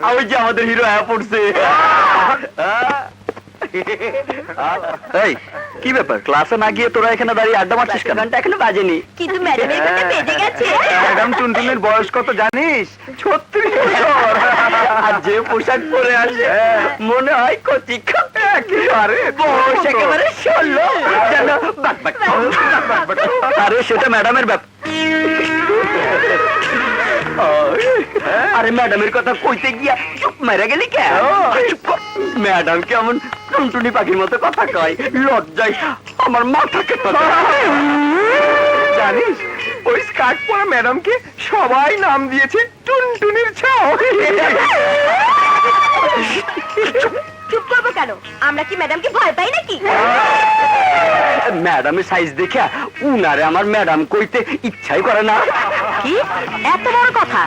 আমি যে আমাদের হিরো আয়া পড়ছে। এই কি ব্যাপার, ক্লাসে না গিয়ে তোরা এখানে দাঁড়িয়ে আড্ডা মারছিস কেন? ঘন্টা এখনো বাজেনি, কিন্তু ম্যাডামের ঘন্টা বেজে গেছে। ম্যাডাম টুনটুনের বয়স কত জানিস? 36 বছর। আর যে পোশাক পরে আসে মনে হয় কচি একেবারে বয়স একেবারে 16। আরে সেটা ম্যাডামের ব্যাপার। আরে ম্যাডামের কথা কইতে গিয়া চুপ মেরে গেলি কে? ম্যাডাম কেমন টুনটুনি পাখির মতো কথা কয়, লজ্জায় আমার মাথাকে জানিস? ওই স্কার্ট পরা ম্যাডামকে সবাই নাম দিয়েছে টুনটুনির ছাও। চুপ করবো কেন? আমরা কি ম্যাডামকে ভয় পাই নাকি? ম্যাডামের সাইজ দেখে উনারে আমার ম্যাডাম কইতে ইচ্ছাই করে না। কি এত বড় কথা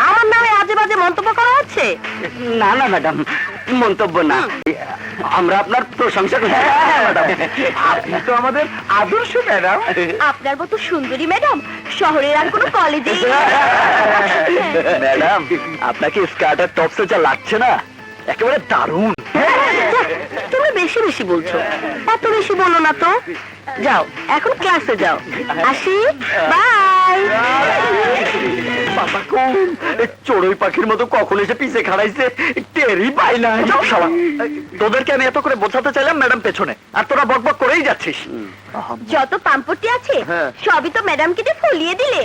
আমার নামে আজে বাজে মন্তব্য করা হচ্ছে? না না ম্যাডাম, মন্তব্য না, আমরা আপনার প্রশংসা করি। আপনি তো আমাদের আদর্শ ম্যাডাম। আপনার মতো সুন্দরী ম্যাডাম শহরের আর কোনো কলেজে। ম্যাডাম আপনাকে স্কার্ট আর টপসে যা লাগছে না, একেবারে দারুণ। তুমি বেশি বেশি বলছো, এত বেশি বলো না তো। যাও এখন ক্লাসে যাও, আসি, বাই। বাবা কোন চড়ুই পাখির মতো কখন এসে পিছে খাড়াইছে টেরই পাই না। তোদেরকে আমি এত করে বোঝাতে চাইলাম ম্যাডাম পেছনে, আর তোরা বকবক করেই যাচ্ছিস। যত পাম্পটি আছে সবই তো ম্যাডামকে দিয়ে ফলিয়ে দিলে।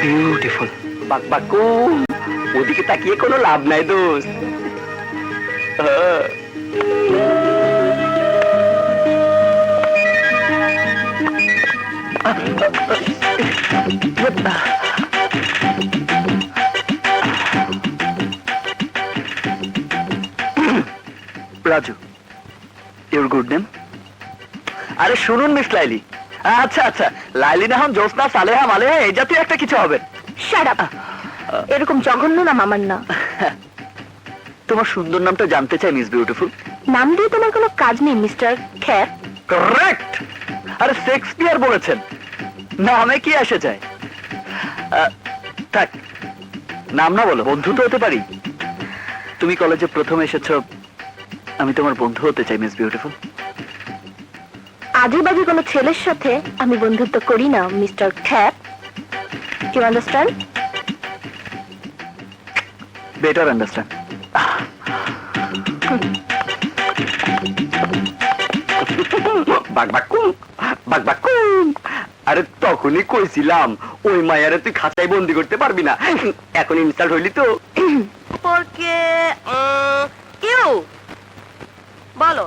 বিউটিফুল। বাকবাকু ওদিকে তাকিয়ে কোনো লাভ নাই দোস্ত। Raju, your good name? আরে শুনুন মিস লাইলি। আচ্ছা আচ্ছা, লাইলি না হন জোসনা সালেহা মালেহা এই জাতীয় একটা কিছু হবেন। শাট আপ, এরকম জঘন্য নাম আমার না। তোমার সুন্দর নামটা জানতে চাই মিস বিউটিফুল। নাম দিয়ে তোমার কোনো কাজ নেই মিস্টার খ্যাপ। কারেক্ট। আরে শেক্সপিয়ার বলেছেন নামে কি আসে যায়। থাক, নাম না বলো, বন্ধু তো হতে পারি। তুমি কলেজে প্রথম এসেছো, আমি তোমার বন্ধু হতে চাই মিস বিউটিফুল। আজে বাজে কোনো ছেলের সাথে আমি বন্ধুত্ব করি না মিস্টার খ্যাপ। You understand? Better understand. আরে তখনই কইছিলাম ওই মায়ারে তুই খাঁচায় বন্দি করতে পারবি না। এখন ইনস্টল হইলি তো। কেউ বলো,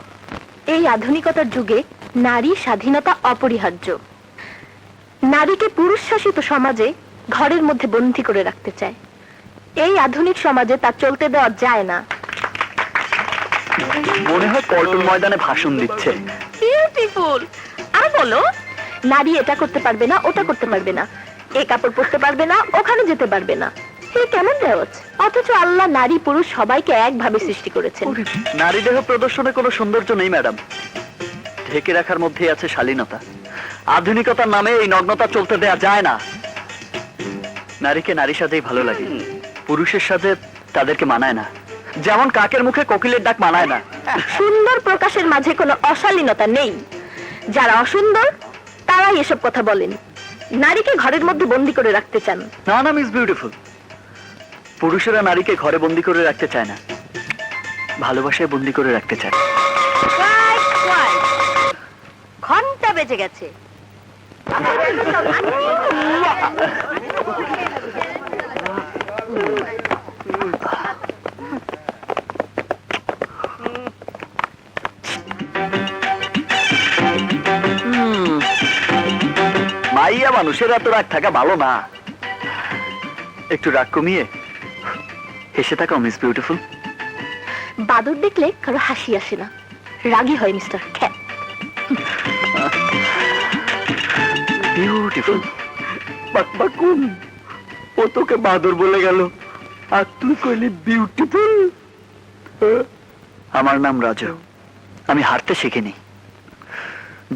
এই আধুনিকতার যুগে নারী স্বাধীনতা অপরিহার্য। নারীকে পুরুষ শাসিত সমাজে ঘরের মধ্যে বন্দী করে রাখতে চায়। এই আধুনিক সমাজে তা চলতে দেওয়া যায় না। মনে হয় পল্টন ময়দানে ভাষণ দিচ্ছে। বিউটিফুল। আর বলো, নারী এটা করতে পারবে না, ওটা করতে পারবে না, এই কাপড় পরতে পারবে না, ওখানে যেতে পারবে না। সে কেমন দেওয়াজ? অথচ আল্লাহ নারী পুরুষ সবাইকে একভাবে সৃষ্টি করেছেন। নারী দেহ প্রদর্শনে কোনো সৌন্দর্য নেই ম্যাডাম, ঢেকে রাখার মধ্যেই আছে শালীনতা। আধুনিকতার নামে এই নগ্নতা চলতে দেয়া যায় না। নারীকে নারী সাজেই ভালো লাগে, পুরুষের সাজে তাদেরকে মানায় না। যেমন কাকের মুখে কোকিলের ডাক মানায় না। সুন্দর প্রকাশের মাঝে কোনো অশালীনতা নেই। যারা অসুন্দর তারাই এসব কথা বলেন, নারীকে ঘরের মধ্যে বন্দী করে রাখতে চান। না না মিস বিউটিফুল, পুরুষেরা নারীকে ঘরে বন্দী করে রাখতে চায় না, ভালোবাসায় বন্দী করে রাখতে চায়। ঘন্টা বেজে গেছে। মাইয়া মানুষের এত রাগ থাকা ভালো না। একটু রাগ কমিয়ে হেসে থাকা মিস বিউটিফুল। বাদর দেখলে কারো হাসি আসে না, রাগী হয় মিস্টার খ্যাপ। বিউটিফুল। কোন ও তোকে বাদর বলে গেল আর তুই কইলি বিউটিফুল? আমার নাম রাজু। আমি হারতে শিখিনি,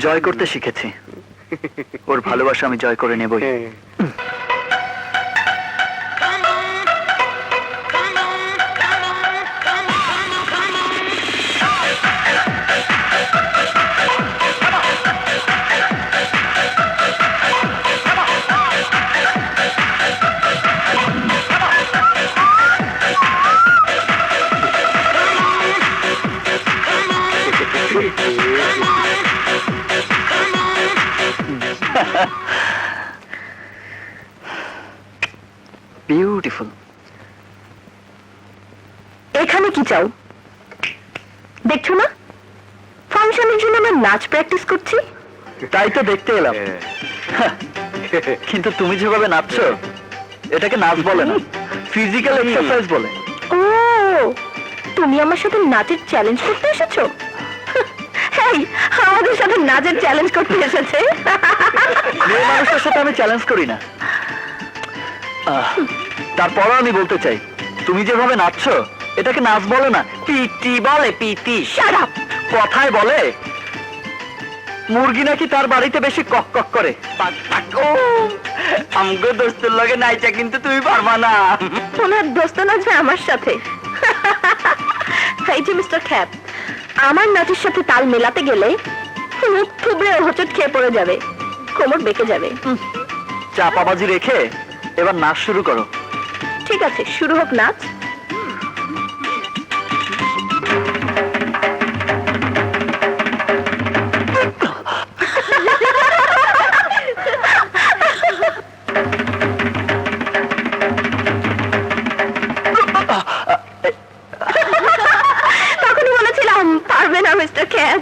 জয় করতে শিখেছি। ওর ভালোবাসা আমি জয় করে নেবই। বিউটিফুল। এখানে কি চাও? দেখছো না ফাংশনের জন্য আমরা নাচ প্র্যাকটিস করছি? তাই তো দেখতে এলাম। কিন্তু তুমি যেভাবে নাচছো এটাকে নাচ বলে না, ফিজিক্যাল এক্সারসাইজ বলে। ও, তুমি আমার সাথে নাচের চ্যালেঞ্জ করতে এসেছো? এই, আমাদের সাথে নাচের চ্যালেঞ্জ করতে এসেছে। মেয়ে মানুষের সাথে আমি চ্যালেঞ্জ করি না। তারপরও আমি বলতে চাই, তুমি যেভাবে নাচছো এটাকে নাচ বলে না, পিটি বলে। পিটি। Shut up! কথায় বলে মুরগি নাকি তার বাড়িতে বেশি কক কক করে। আমগো দোস্তের লগে নাইচা কিন্তু তুমি পারবা না। ওনার দোস্ত নাচবে আমার সাথে। এই যে মিস্টার খ্যাপ, আমার নাচের সাথে তাল মেলাতে গেলে মুখ থুবড়ে হোঁচট খেয়ে পড়ে যাবে, কোমর বেঁকে যাবে। চাপাবাজি রেখে এবার নাচ শুরু করো। ঠিক আছে, শুরু হোক নাচ। তখনই বলেছিলাম পারবে না মিস্টার খ্যাপ।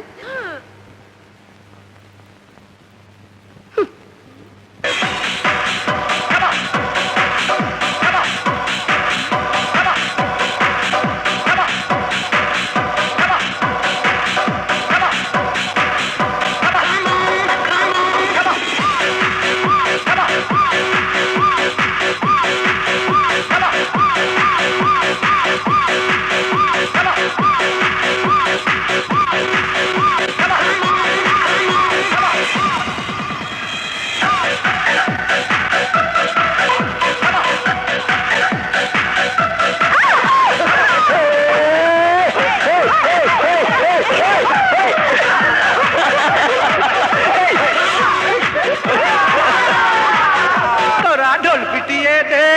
তোরা ঢোল পিটিয়ে দে।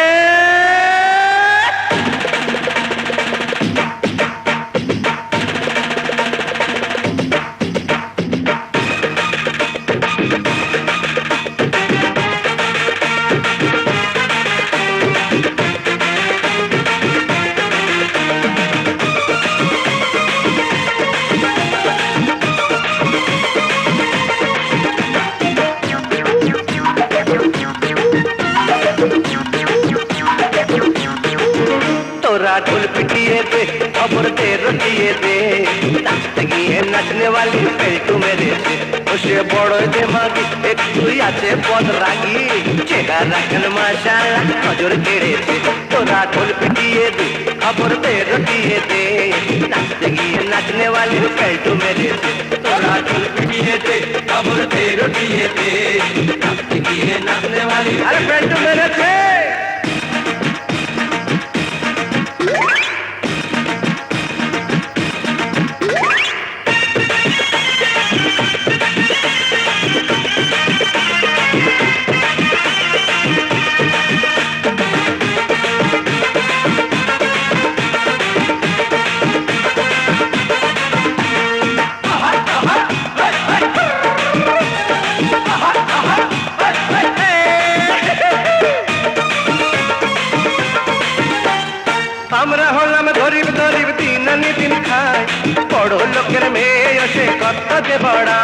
তোরা ढोल पिटिए दे, खबर दे रटिए दे, नाचते गিয়ে নাচনে वाली पेल्टू मेरे से उसे बड़ो दिमागी एक তুই আছে পদ রাগি চেহারা কেন মাশাআল্লাহ নজর কেড়েছে। তোরা ढोल पिटिए दे, खबर दे रटिए दे, नाचते গিয়ে নাচনে वाली पेल्टू मेरे से তোরা ढोल पिटिए दे, खबर दे रटिए दे, नाचते গিয়ে নাচনে वाली अरे पेल्टू मेरे से। আমরা হলাম গরিব গরিব দিন আনি দিন খাই, বড় লোকের মেয়ে সে কত যে বড়া।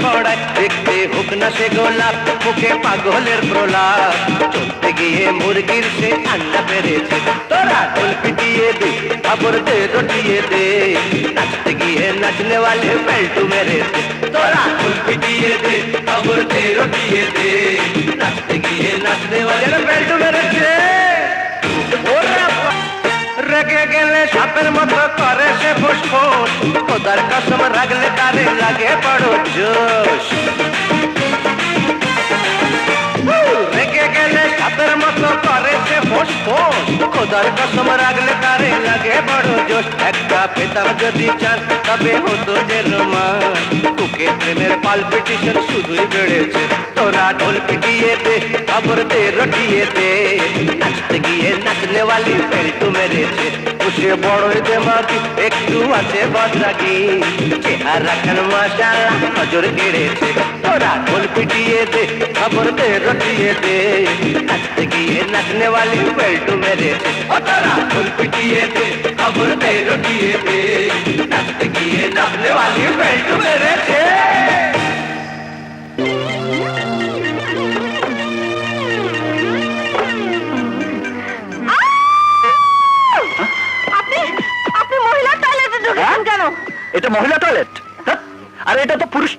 বড়ায় দেখতে হোক না সে গোলাপ মুখে পাগলের প্রলাপ চলতে গিয়ে মুরগির সে আন্ডা পেরেছে তোরা ঢোল পিটিয়ে দে খবর দে রটিয়ে দে নাচতে গিয়ে নাচনে वाले পেল্টু মেরেছে তোরা ঢোল পিটিয়ে দে খবর দে রটিয়ে দে নাচতে গিয়ে নাচনে वाले পেল্টু মেরেছে ওরে রেগে গেলে সাপের মতো করে সে ফুসফুস খোদার কসম রাগলে তারে লাগে বড় জোশ রেগে গেলে সাপের মতো করে সে ফুসফুস খোদার কসম রাগলে তারে লাগে বড় জোশ একটা পেতাম যদি চান তবে হতো যে রোমান বুকে প্রেমের পালপিটিশন শুধুই বেড়েছে তোরা ঢোল পিটিয়ে দে খবর দে রটিয়ে দে নাচতে গিয়ে নাচনে वाली পেল্টু মেরেছে উসে বড়ই দেমাগি একটু আছে বদরাগি চেহারা খান মাশাআল্লাহ নজর কেড়েছে তোরা ঢোল পিটিয়ে দে খবর দে রটিয়ে দে নাচতে গিয়ে নাচনে वाली পেল্টু মেরেছে ও তোরা ঢোল পিটিয়ে দে খবর দে রটিয়ে দে নাচতে গিয়ে নাচনে वाली পেল্টু মেরেছে আপনি আপনি মহিলা টয়লেটে ঢুকেছেন কেন? এটা মহিলা টয়লেট, আর এটা তো পুরুষ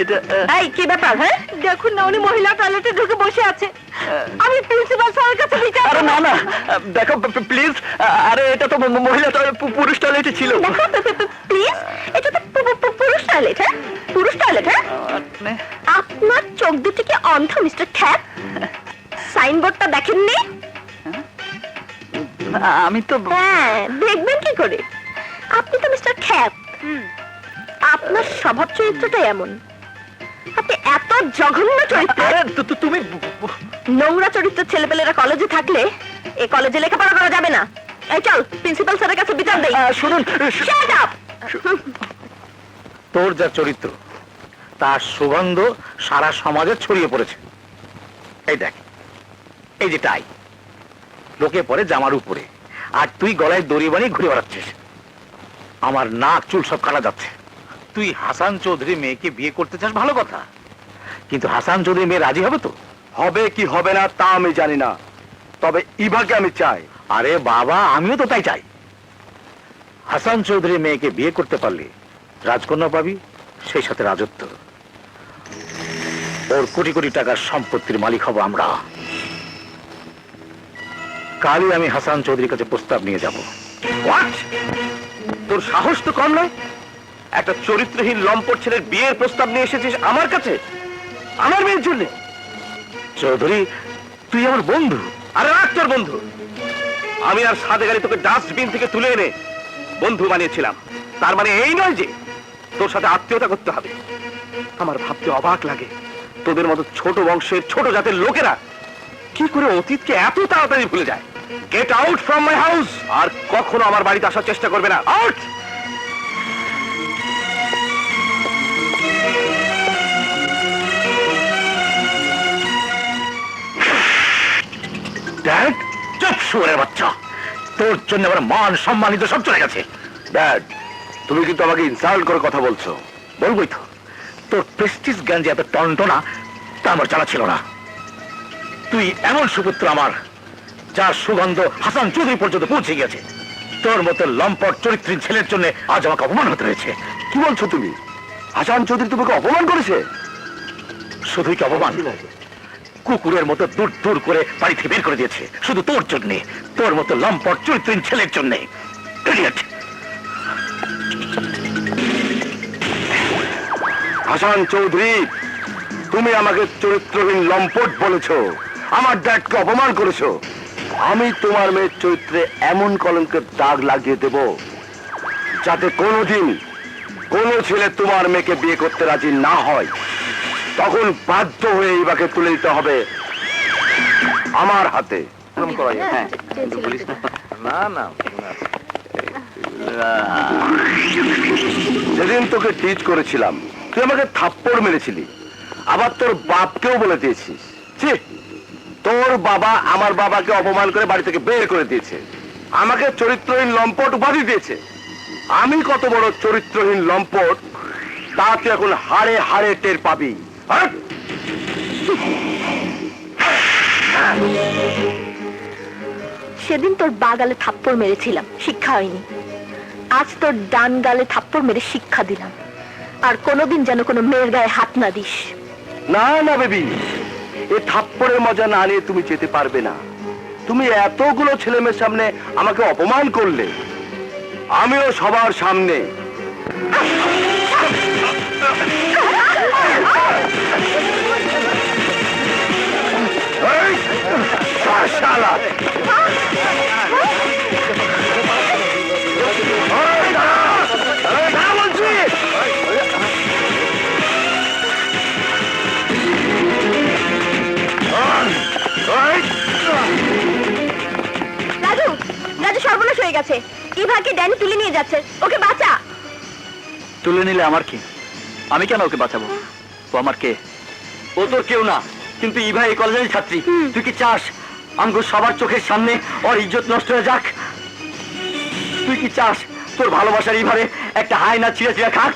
এটা এই কি ব্যাপার? হ্যাঁ, দেখুন না উনি মহিলা টয়লেটে ঢুকে বসে আছে। আমি প্রিন্সিপাল স্যারের কাছে বিচার আরে করব। না না, দেখো প্লিজ, আরে এটা তো মহিলা টয়লেট, পুরুষ টয়লেটে ছিল। দেখো প্লিজ, এটা তো পুরুষ টয়লেট। হ্যাঁ, পুরুষ টয়লেট। হ্যাঁ, আপনার চোখ দুটি কি অন্ধ মিস্টার খ্যাপ? সাইনবোর্ডটা দেখেননি? আমি তো হ্যাঁ, দেখবেন কি করে? আপনি তো মিস্টার খ্যাপ। আপনার স্বভাব চরিত্রটা এমন। আপনি এত জঘন্য চরিত্র, আরে তুমি নোংরা চরিত্রের ছেলেপেলেরা কলেজে থাকলে এই কলেজে লেখাপড়া করা যাবে না। এই চল প্রিন্সিপাল স্যারের কাছে বিচার দেই। শুনুন, Shut up! তোর যা চরিত্র তার সুগন্ধ সারা সমাজে ছড়িয়ে পড়েছে। এই দেখ, এই যে টাই লোকে পরে জামার উপরে, আর তুই গলায় দড়ি বানিয়ে ঘুরে বেড়াচ্ছিস। আমার নাক চুল সব কাটা যাচ্ছে। তুই হাসান চৌধুরী মেয়েকে বিয়ে করতে চাস, ভালো কথা, কিন্তু হাসান চৌধুরী মেয়ে রাজি হবে তো? হবে কি হবে না তা আমি জানি না, তবে ইভাকে আমি চাই। আরে বাবা, আমিও তো তাই চাই। হাসান চৌধুরী মেয়েকে বিয়ে করতে পারলে রাজকন্যা পাবি, সেই সাথে রাজত্ব। ওর কোটি কোটি টাকার সম্পত্তির মালিক হব আমরা। কালই আমি হাসান চৌধুরীর কাছে প্রস্তাব নিয়ে যাব। হোয়াট? তোর সাহস তো কম নয়? একটা চরিত্রহীন লম্পট ছেলের বিয়ের প্রস্তাব নিয়ে এসেছিস আমার কাছে, আমার মেয়ের জন্য? চৌধুরী, তুই আমার বন্ধু। আরে রাখ তোর বন্ধু। আমি আর সাদে গাড়ি তোকে ডাস্টবিন থেকে তুলে এনে বন্ধু বানিয়েছিলাম, তার মানে এই নয় যে তোর সাথে আত্মীয়তা করতে হবে। আমার ভাবতে অবাক লাগে, তোদের মতো ছোট বংশের ছোট জাতের লোকেরা কি করে অতীতকে এত তাড়াতাড়ি ভুলে যায়। Get out from my house, আর কখনো আমার বাড়িতে আসার চেষ্টা করবে না। আউট! ড্যাড, চুপ শুয়োরের বাচ্চা, তোর জন্য আমার মান সম্মানিত সব চলে গেছে। ড্যাড, তুমি কিন্তু আমাকে ইনসাল্ট করে কথা বলছো। বলবোই তো, তোর প্রেস্টিজ জ্ঞান যে এত টনটনা তা আমার জানা ছিল না। তুই এমন সুপুত্র আমার, যার সুগন্ধ হাসান চৌধুরী পর্যন্ত পৌঁছে গেছে। তোর মতো লম্পট চরিত্রহীন ছেলের জন্য আজ আমাকে অপমান হতে হয়েছে। কি বলছো তুমি? হাসান চৌধুরী তোমাকে অপমান করেছে? শুধুই কি অপমান, কুকুরের মতো দূর দূর করে বাড়ি থেকে বের করে দিয়েছে শুধু তোর জন্য, তোর মতো লম্পট চরিত্রহীন ছেলের জন্য। হাসান চৌধুরী, তুমি আমাকে চরিত্রহীন লম্পট বলেছো, আমার ড্যাডকে অপমান করেছো। আমি তোমার মেয়ের চরিত্রে এমন কলঙ্কের দাগ লাগিয়ে দেব যাতে কোনোদিন কোনো ছেলে তোমার মেয়েকে বিয়ে করতে রাজি না হয়। তখন বাধ্য হয়ে ইভাকে তুলে দিতে হবে আমার হাতে। এরকম করা যায়? হ্যাঁ, কিন্তু বলিস না। না না, যেদিন তোকে টিচ করেছিলাম তুই আমাকে থাপ্পড় মেরেছিলি, আবার তোর বাপকেও বলে দিয়েছিস। ছি, তোর বাবা আমার বাবাকে অপমান করে বাড়ি থেকে বের করে দিয়েছে। আমাকে চরিত্রহীন লম্পট উপাধি দিয়েছে। আমি কত বড় চরিত্রহীন লম্পট তা তুই এখন হাড়ে হাড়ে টের পাবি। হাট! সেদিন তোর বা গালে থাপ্পড় মেরেছিলাম, শিক্ষা হয়নি। আজ তোর ডান গালে থাপ্পড় মেরে শিক্ষা দিলাম। আর কোনোদিন যেন কোনো মেয়ের গায়ে হাত না দিস। না না বেবি, এ থাপ্পড়ের মজা না নিয়ে তুমি যেতে পারবে না। তুমি এতগুলো ছেলেমেয়ের সামনে আমাকে অপমান করলে, আমিও সবার সামনে। এই, শালা! এই, দাঁড়া! এই, দাঁড়া বলছি! রাজু, রাজু সর্বনাশ হয়ে গেছে। ইভাকে ড্যানি তুলে নিয়ে যাচ্ছে, ওকে বাঁচা। তুলে নিলে আমার কি? আমি কেন ওকে বাঁচাবো? ও আমার কে? ও তোর কেউ না, কিন্তু ইভা এই কলেজের ছাত্রী। তুই কি চাস আমগো সবার চোখের সামনে ওর ইজ্জত নষ্ট হয়ে যাক? তুই কি চাস তোর ভালোবাসার ইভারে একটা হাই না ছিঁড়ে ছিঁড়ে খাক?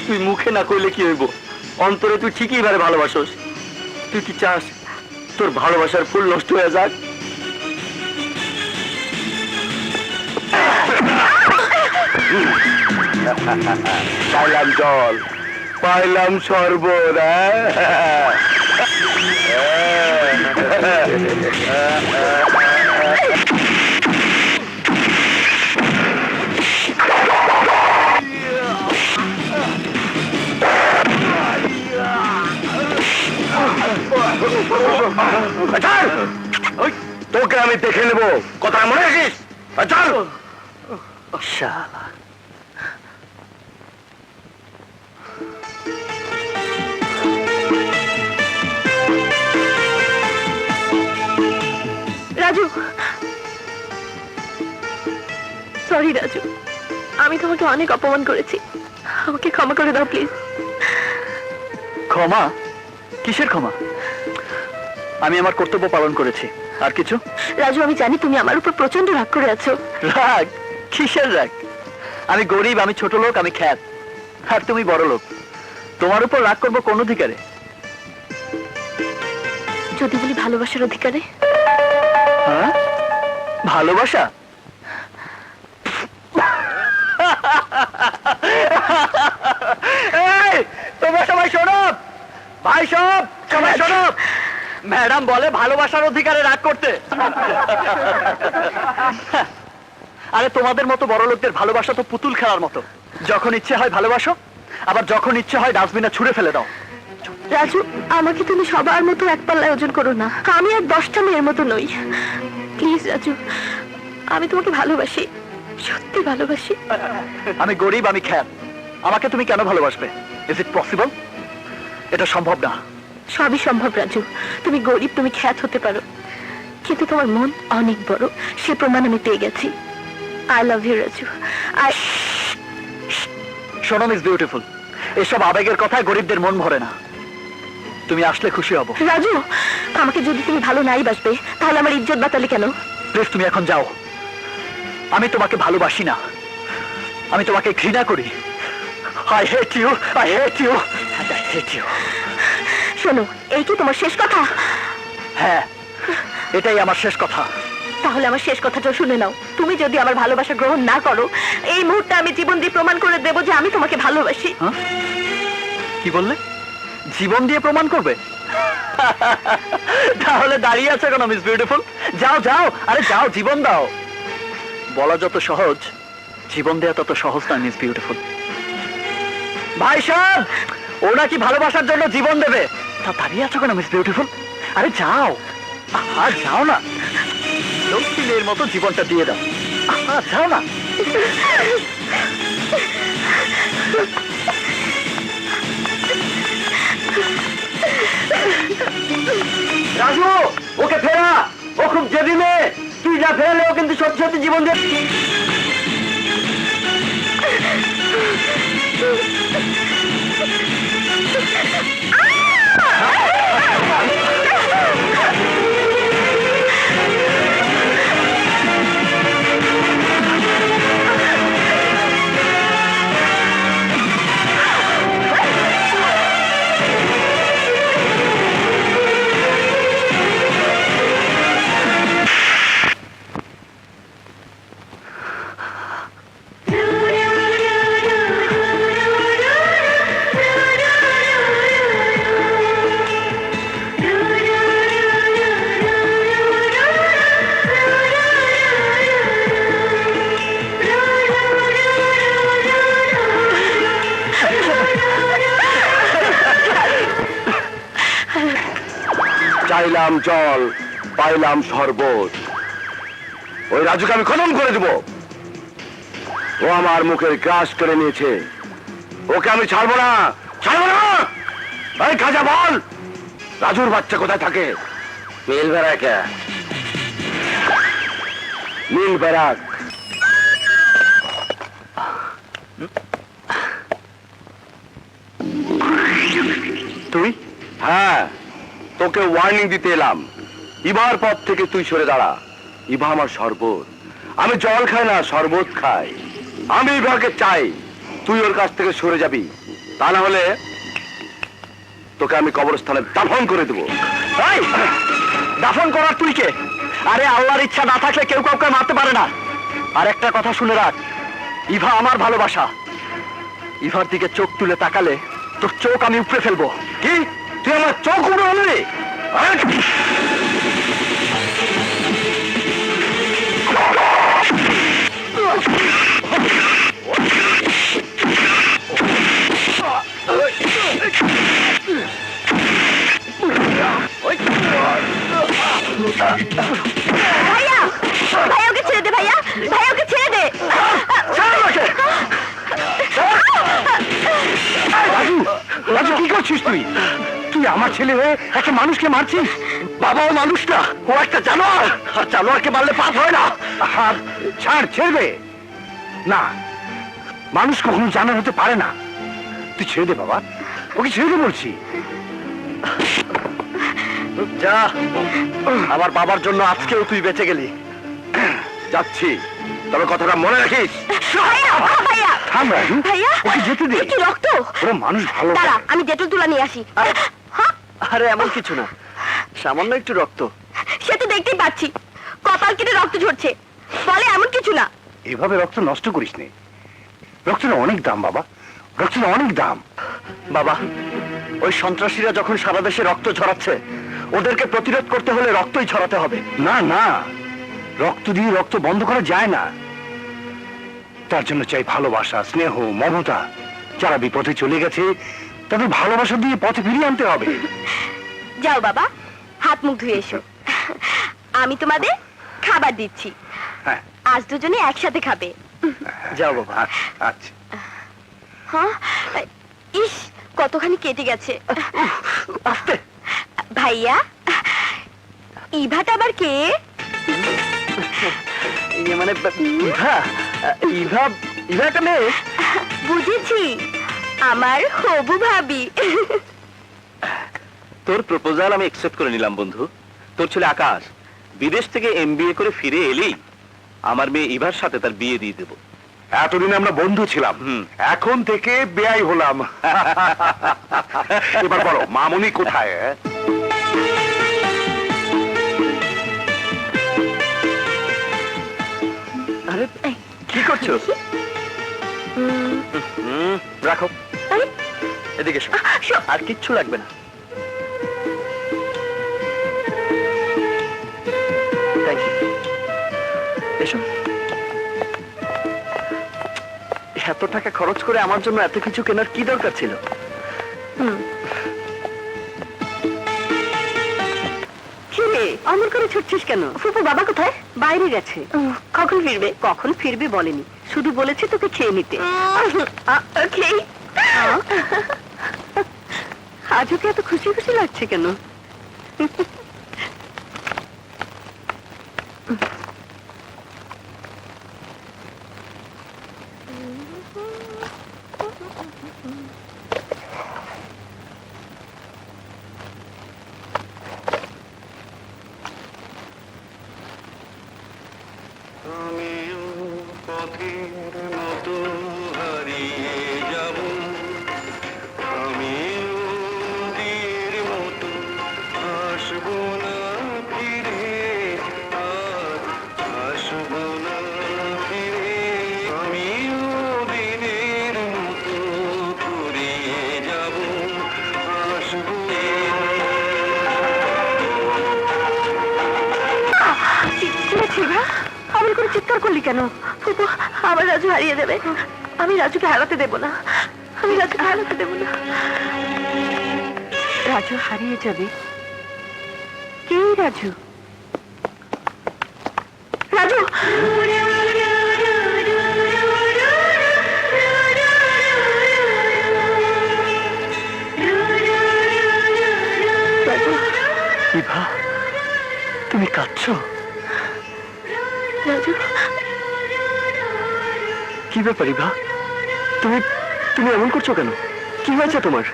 তুই মুখে না কইলে কি হইব, অন্তরে তুই ঠিকই ইভারে ভালোবাসোস। তুই কি চাস তোর ভালোবাসার ফুল নষ্ট হয়ে যাক? পাইলাম জল, পাইলাম শরবত। তোকে আমি দেখে নেব, কথা মনে রাখিস। চল। শালা। রাজু, সরি রাজু, আমি তোমাকে অনেক অপমান করেছি। আমাকে ক্ষমা করে দাও প্লিজ। ক্ষমা? কিসের ক্ষমা? আমি আমার কর্তব্য পালন করেছি, আর কিছু? রাজু, আমি জানি তুমি আমার উপর প্রচন্ড রাগ করে আছো। রাগ? কিসের রাগ? আমি গরিব, আমি ছোট লোক, আমি খ্যাত, আর তুমি বড় লোক। তোমার উপর রাগ করবো কোন অধিকারে? যদি বলি ভালোবাসার অধিকারে। হ্যাঁ, ভালোবাসা? এই, তোমরা সবাই শোনো, ভাই সব সবাই শোনো। ম্যাডাম বলে ভালোবাসার অধিকারে রাগ করতে। আরে তোমাদের মতো বড় লোকদের ভালোবাসা তো পুতুল খেলার মতো। যখন ইচ্ছে হয় ভালোবাসো, আবার যখন ইচ্ছে হয় ডাস্টবিনে ছুঁড়ে ফেলে দাও। রাজু, আমাকে তুমি সবার মতো এক পাল্লায় ওজন করো না। আমি আর 10টা মেয়ের মতো নই। প্লিজ রাজু, আমি তোমাকে ভালোবাসি, সত্যি ভালোবাসি। আমি গরিব, আমি খ্যাত, আমাকে তুমি কেন ভালোবাসবে? Is it possible? এটা সম্ভব না। সবই সম্ভব রাজু। তুমি গরিব, তুমি খ্যাত হতে পারো, কিন্তু তোমার মন অনেক বড়, সে প্রমাণ আমি পেয়ে গেছি। I love you Raju. শোনো মিস বিউটিফুল, এসব আবেগের কথায় গরিবদের মন ভরে না। তুমি আসলে খুশি হব। রাজু, আমাকে যদি তুমি ভালো নাই বাসবে, তাহলে আমার ইজ্জত বাঁচালে কেন? প্লিজ তুমি এখন যাও। আমি তোমাকে ভালোবাসি না, আমি তোমাকে ঘৃণা করি। I hate you, I hate you, I hate you. শোনো, এই কি তোমার শেষ কথা? হ্যাঁ, এটাই আমার শেষ কথা। তাহলে আমার শেষ কথাটা শুনে নাও। তুমি যদি আমার ভালোবাসা গ্রহণ না করো, এই মুহূর্তে আমি জীবন দিয়ে প্রমাণ করে দেব যে আমি তোমাকে ভালোবাসি। হ্যাঁ? কি বললে? জীবন দিয়ে প্রমাণ করবে? তাহলে দাঁড়িয়ে আছে কেন মিস বিউটিফুল? যাও যাও, আরে যাও, জীবন দাও। বলা যত সহজ, জীবন দেওয়া তত সহজ না মিস বিউটিফুল। ভাই সাহেব, ও নাকি ভালোবাসার জন্য জীবন দেবে। তা দাঁড়িয়ে আছো কেন মিস বিউটিফুল? আরে যাও, আর যাও না, লক্ষ্মী মেয়ের মতো জীবনটা দিয়ে দাও। যাও না। রাজু, ওকে ফেরা, ও খুব জেদি মেয়ে। তুই যা ফেরালে ও কিন্তু সত্যি সত্যি জীবন দিয়ে। চাইলাম জল, পাইলাম শরবত। ওই রাজুকে আমি খতম করে দেব। ও আমার মুখের গ্রাস করে নিয়েছে, ওকে আমি ছাড়বো না, ছাড়বো না। এই খাজা বল, রাজুর বাচ্চা কোথায় থাকে? মিল বেড়াকে নীল ব্যারাক। তুই? হ্যাঁ, তোকে ওয়ার্নিং দিতে এলাম। ইভার পথ থেকে তুই সরে দাঁড়া। ইভা আমার শরবত, আমি জল খাই না, শরবত খাই। আমি ইভাকে চাই, তুই ওর কাছ থেকে সরে যাবি, তা না হলে তোকে আমি কবরস্থানে দাফন করে দেবো। এই, দাফন করার তুই কে? আরে আল্লাহর ইচ্ছা না থাকলে কেউ কাউকে মারতে পারে না। আর একটা কথা শুনে রাখ, ইভা আমার ভালোবাসা। ইভার দিকে চোখ তুলে তাকালে তোর চোখ আমি উপড়ে ফেলবো। কি তুই আমার চোখ উপরে হলি? ভাইয়া, ভাইয়া ওকে ছেড়ে দে, ভাইয়া, ভাইয়া ওকে ছেড়ে দে। রাজু, রাজু কি করছিস তুই? তুই আমার ছেলে হয়ে একটা মানুষকে মারছিস? বাবাও মানুষ না, ও একটা জানোয়ার। আর জানোয়ারকে মারলে পাপ হয় না। আর ছাড়, ছেড়বে না। মানুষ কখনো জানার হতে পারে না। তুই ছেড়ে দে বাবা, ওকে ছেড়ে দে বলছি। যা, আমার বাবার জন্য আজকেও তুই বেঁচে গেলি। যাচ্ছি, তবে কথাটা মনে রাখিস। ভাইয়া, ভাইয়া, থাম রাজু, ভাইয়া, ওকে যেতে দে। কি রক্ত? ওরা মানুষ ভালো। দাঁড়া, আমি ডেটল তুলা নিয়ে আসি। হ্যাঁ, আরে এমন কিছু না, সামান্য একটু রক্ত। সে তো দেখতেই পাচ্ছি, কপাল কেটে রক্ত ঝরছে। বলে এমন কিছু না। এভাবে রক্ত নষ্ট করিস নে। রক্তের অনেক দাম বাবা, রক্তের অনেক দাম। বাবা, ওই সন্ত্রাসীরা যখন সারা দেশে রক্ত ঝরাচ্ছে, ওদেরকে প্রতিরোধ করতে হলে রক্তই ঝরাতে হবে। না না, রক্ত দিয়ে রক্ত বন্ধ করা যায় না। তার জন্য চাই ভালোবাসা, স্নেহ, মমতা। যারা বিপথে চলে গেছে তাদের ভালোবাসা দিয়ে পথে ফিরিয়ে আনতে হবে। যাও বাবা, হাত মুখ ধুয়ে এসো। আমি তোমাদের খাবার দিচ্ছি, হ্যাঁ, আজ দুজনে একসাথে খাবে। যাও বাবা। আচ্ছা। হ্যাঁ, ইস কতখানি কেটে গেছে। আস্তে। ভাইয়া, ইভাটা আবার কে? মানে ইভা, ইভা, ইভা একটা মেয়ে। বুঝেছি, আমার হবু ভাবি। তোর প্রপোজাল আমি একসেপ্ট করে নিলাম বন্ধু। তোর ছেলে আকাশ বিদেশ থেকে এমবিএ করে ফিরে এলেই আমার মেয়ে ইভার সাথে তার বিয়ে দিয়ে দেবো। এতদিন আমরা বন্ধু ছিলাম, এখন থেকে বেয়াই হলাম। এবার বলো মামুনি কোথায়? আরে কি করছো? রাখো, আরে, এদিকে এসো। আর কিচ্ছু লাগবে না। Thank you. এসো। এত টাকা খরচ করে আমার জন্য এত কিছু কেনার কি দরকার ছিল? অমর করে ছুটছিস কেন? ফুপু বাবা কোথায়? বাইরে গেছে। কখন ফিরবে? কখন ফিরবে বলেনি, শুধু বলেছে তোকে খেয়ে নিতে। আজ ওকে এত খুশি খুশি লাগছে কেন? আমার করে চিৎকার করলি কেন? ফুপু, আমার রাজু হারিয়ে যাবে। আমি রাজুকে হারাতে দেব না, আমি রাজুকে হারাতে দেব না। রাজু হারিয়ে যাবে রাজু, রাজু, রাজু, ইভা, তুমি কাঁদছো? রাজু, কি ব্যাপার ইভা? তুমি তুমি এমন করছো কেন? কি হয়েছে তোমার?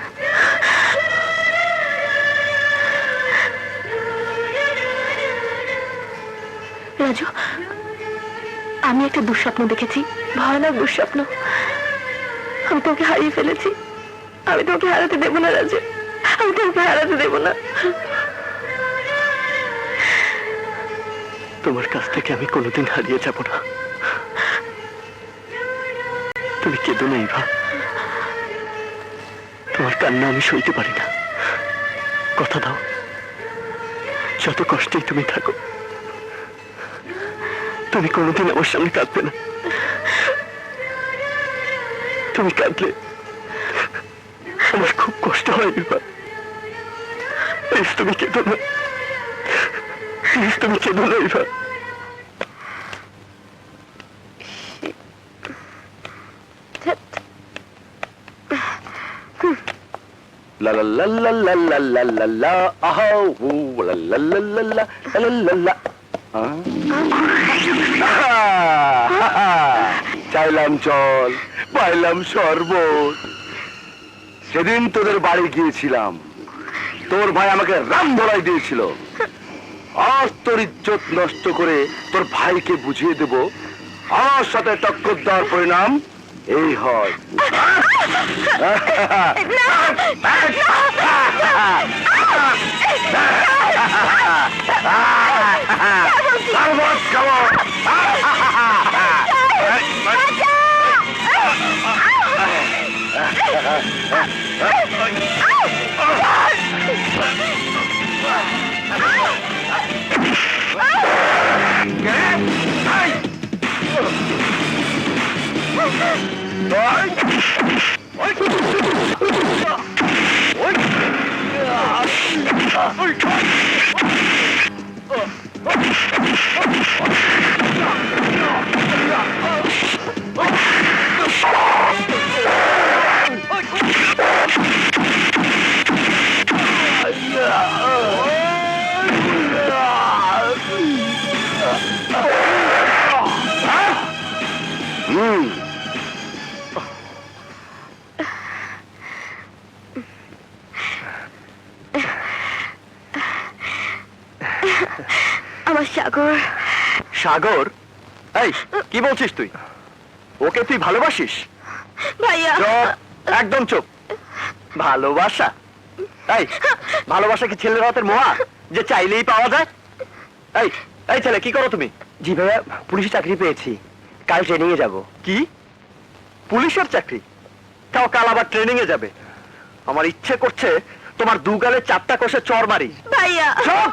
রাজু, আমি একটা দুঃস্বপ্ন দেখেছি, ভয়ানক দুঃস্বপ্ন। আমি তোকে হারিয়ে ফেলেছি। আমি তোকে হারাতে দেবো না রাজু, আমি তোকে হারাতে দেবো না। তোমার কাছ থেকে আমি কোনোদিন হারিয়ে যাব না। তুমি কেঁদো না ইভা, তোমার কান্না আমি সইতে পারি না। কথা দাও, যত কষ্টেই তুমি থাকো, তুমি কোনোদিন আমার সামনে কাঁদবে না। তুমি কাঁদলে আমার খুব কষ্ট হয় ইভা। প্লিজ তুমি কেঁদো না, প্লিজ তুমি কেঁদো না ইভা। লা লা লা লা লা লা লা লা লা আহা হু লা লা লা লা লা লা লা লা। চাইলাম জল, পাইলাম শরবত। সেদিন তোদের বাড়ি গিয়েছিলাম, তোর ভাই আমাকে রাম ধরাই দিয়েছিল। আজ তোর ইজ্জত নষ্ট করে তোর ভাইকে বুঝিয়ে দেব আমার সাথে টক্কর দেওয়ার পরিণাম এই হয়। শরবত খাবো। আমার সাগর। সাগর? এই কি বলছিস তুই? ওকে তুই ভালোবাসিস? ভাইয়া, চুপ, একদম চুপ। ভালোবাসা? এই ভালোবাসা কি ছেলের হাতের মোয়া যে চাইলেই পাওয়া যায়? এই এই ছেলে, কি করো তুমি? জি ভাইয়া, পুলিশে চাকরি পেয়েছি, কাল ট্রেনিং এ যাব। কি পুলিশের চাকরি? তাও কাল আবার ট্রেনিং এ যাবে? আমার ইচ্ছে করছে তোমার দুগালে 4টা কষে চড় মারি। ভাইয়া, চুপ!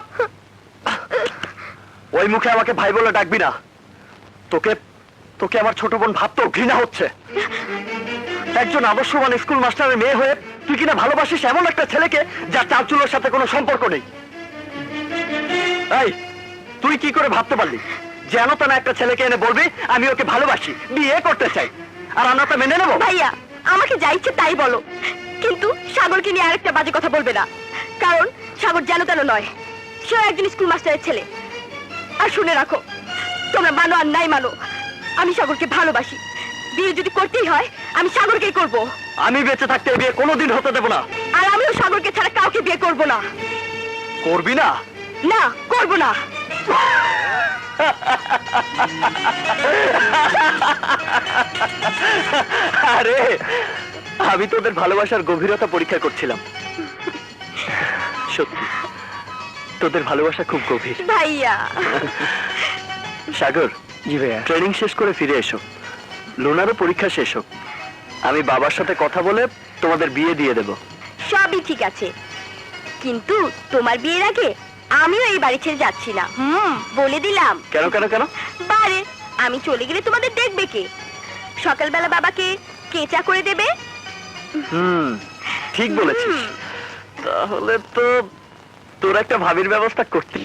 ওই মুখে আমাকে ভাই বলে ডাকবি না। তোকে তোকে আমার ছোট বোন ভাবতেও ঘৃণা হচ্ছে। একজন আদর্শবান স্কুল মাস্টারের মেয়ে হয়ে তুই কিনা ভালোবাসিস এমন একটা ছেলেকে যার চালচুলোর সাথে কোনো সম্পর্ক নেই। এই তুই কি করে ভাবতে পারলি যেন তেন একটা ছেলেকে এনে বলবি আমি ওকে ভালোবাসি, বিয়ে করতে চাই, আর আমরা তা মেনে নেবো? ভাইয়া, আমাকে যা ইচ্ছে তাই বলো, কিন্তু সাগরকে নিয়ে আরেকটা বাজে কথা বলবে না। কারণ সাগর যেন তেন নয়, সেও একজন স্কুল মাস্টারের ছেলে। আর শুনে রাখো, তোমরা মানো আর নাই মানো, আমি সাগরকে ভালোবাসি। বিয়ে যদি করতেই হয় আমি সাগরকেই করব। আমি বেঁচে থাকতে এই বিয়ে কোনোদিন হতে দেবো না। আর আমিও সাগরকে ছাড়া কাউকে বিয়ে করব না। করবি না? না, করব না। আরে আমি তোদের ভালোবাসার গভীরতা পরীক্ষা করছিলাম। সত্যি তোদের ভালোবাসা খুব গভীর। ভাইয়া, সাগর, জি ভাইয়া। ট্রেনিং শেষ করে ফিরে এসো, লোনারও পরীক্ষা শেষ হোক। আমি বাবার সাথে কথা বলে তোমাদের বিয়ে দিয়ে দেব। সবই ঠিক আছে, কিন্তু তোমার বিয়ের আগে আমিও এই বাড়ি ছেড়ে যাচ্ছি না। বলে দিলাম। কেন কেন কেন? বারে আমি চলে গেলে তোমাদের দেখবে কে? সকালবেলা বাবাকে কে চা করে দেবে? ঠিক বলেছিস। তাহলে তো তোর একটা ভাবির ব্যবস্থা করতে।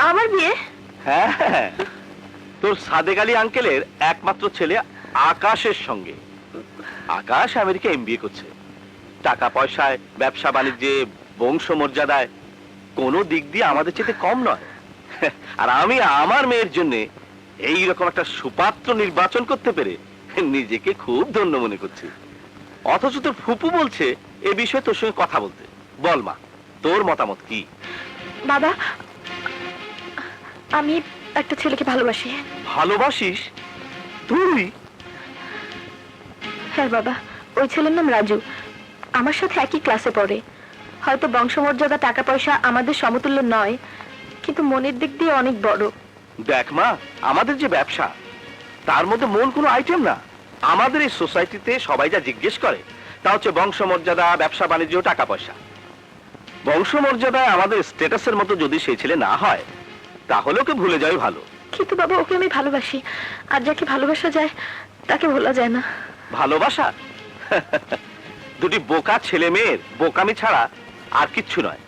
আমার বিয়ে? হ্যাঁ, তোর সাদেক আলী আঙ্কেলের একমাত্র ছেলে আকাশের সঙ্গে। আকাশ আমেরিকা এমবিএ করছে। টাকা পয়সায়, ব্যবসা বাণিজ্যে, বংশমর্যাদায় কোনো দিক দিয়ে আমাদের চেয়ে কম নয়। আর আমি আমার মেয়ের জন্য এইরকম একটা সুপাত্র নির্বাচন করতে পেরে নিজেকে খুব ধন্য মনে করছি। অথচ তোর ফুপু বলছে এ বিষয়ে তোর সঙ্গে কথা বলতে। বল মা, তোর মতামত কি? বাবা, আমি একটা ছেলেকে ভালোবাসি। ভালোবাসিস তুই? হ্যাঁ বাবা, ওই ছেলের নাম রাজু। আমার সাথে একই ক্লাসে পড়ে। হয়তো বংশমর্যাদা, টাকা পয়সা আমাদের সমতুল্য নয়, কিন্তু মনের দিক দিয়ে অনেক বড়। দেখ মা, আমাদের যে ব্যবসা, তার মধ্যে মন কোনো আইটেম না। আমাদের এই সোসাইটিতে সবাই যা জিজ্ঞেস করে তা হচ্ছে বংশমর্যাদা, ব্যবসা বাণিজ্য, টাকা পয়সা। বংশমর্যাদায় আমাদের স্ট্যাটাসের মতো যদি সেই ছেলে না হয়, তাহলে ওকে ভুলে যাওয়াই ভালো। কিন্তু বাবা, ওকে আমি ভালোবাসি, আর যাকে ভালোবাসা যায় তাকে ভোলা যায় না। ভালোবাসা দুটি বোকা ছেলে মেয়ের বোকামি ছাড়া আর কিচ্ছু নয়।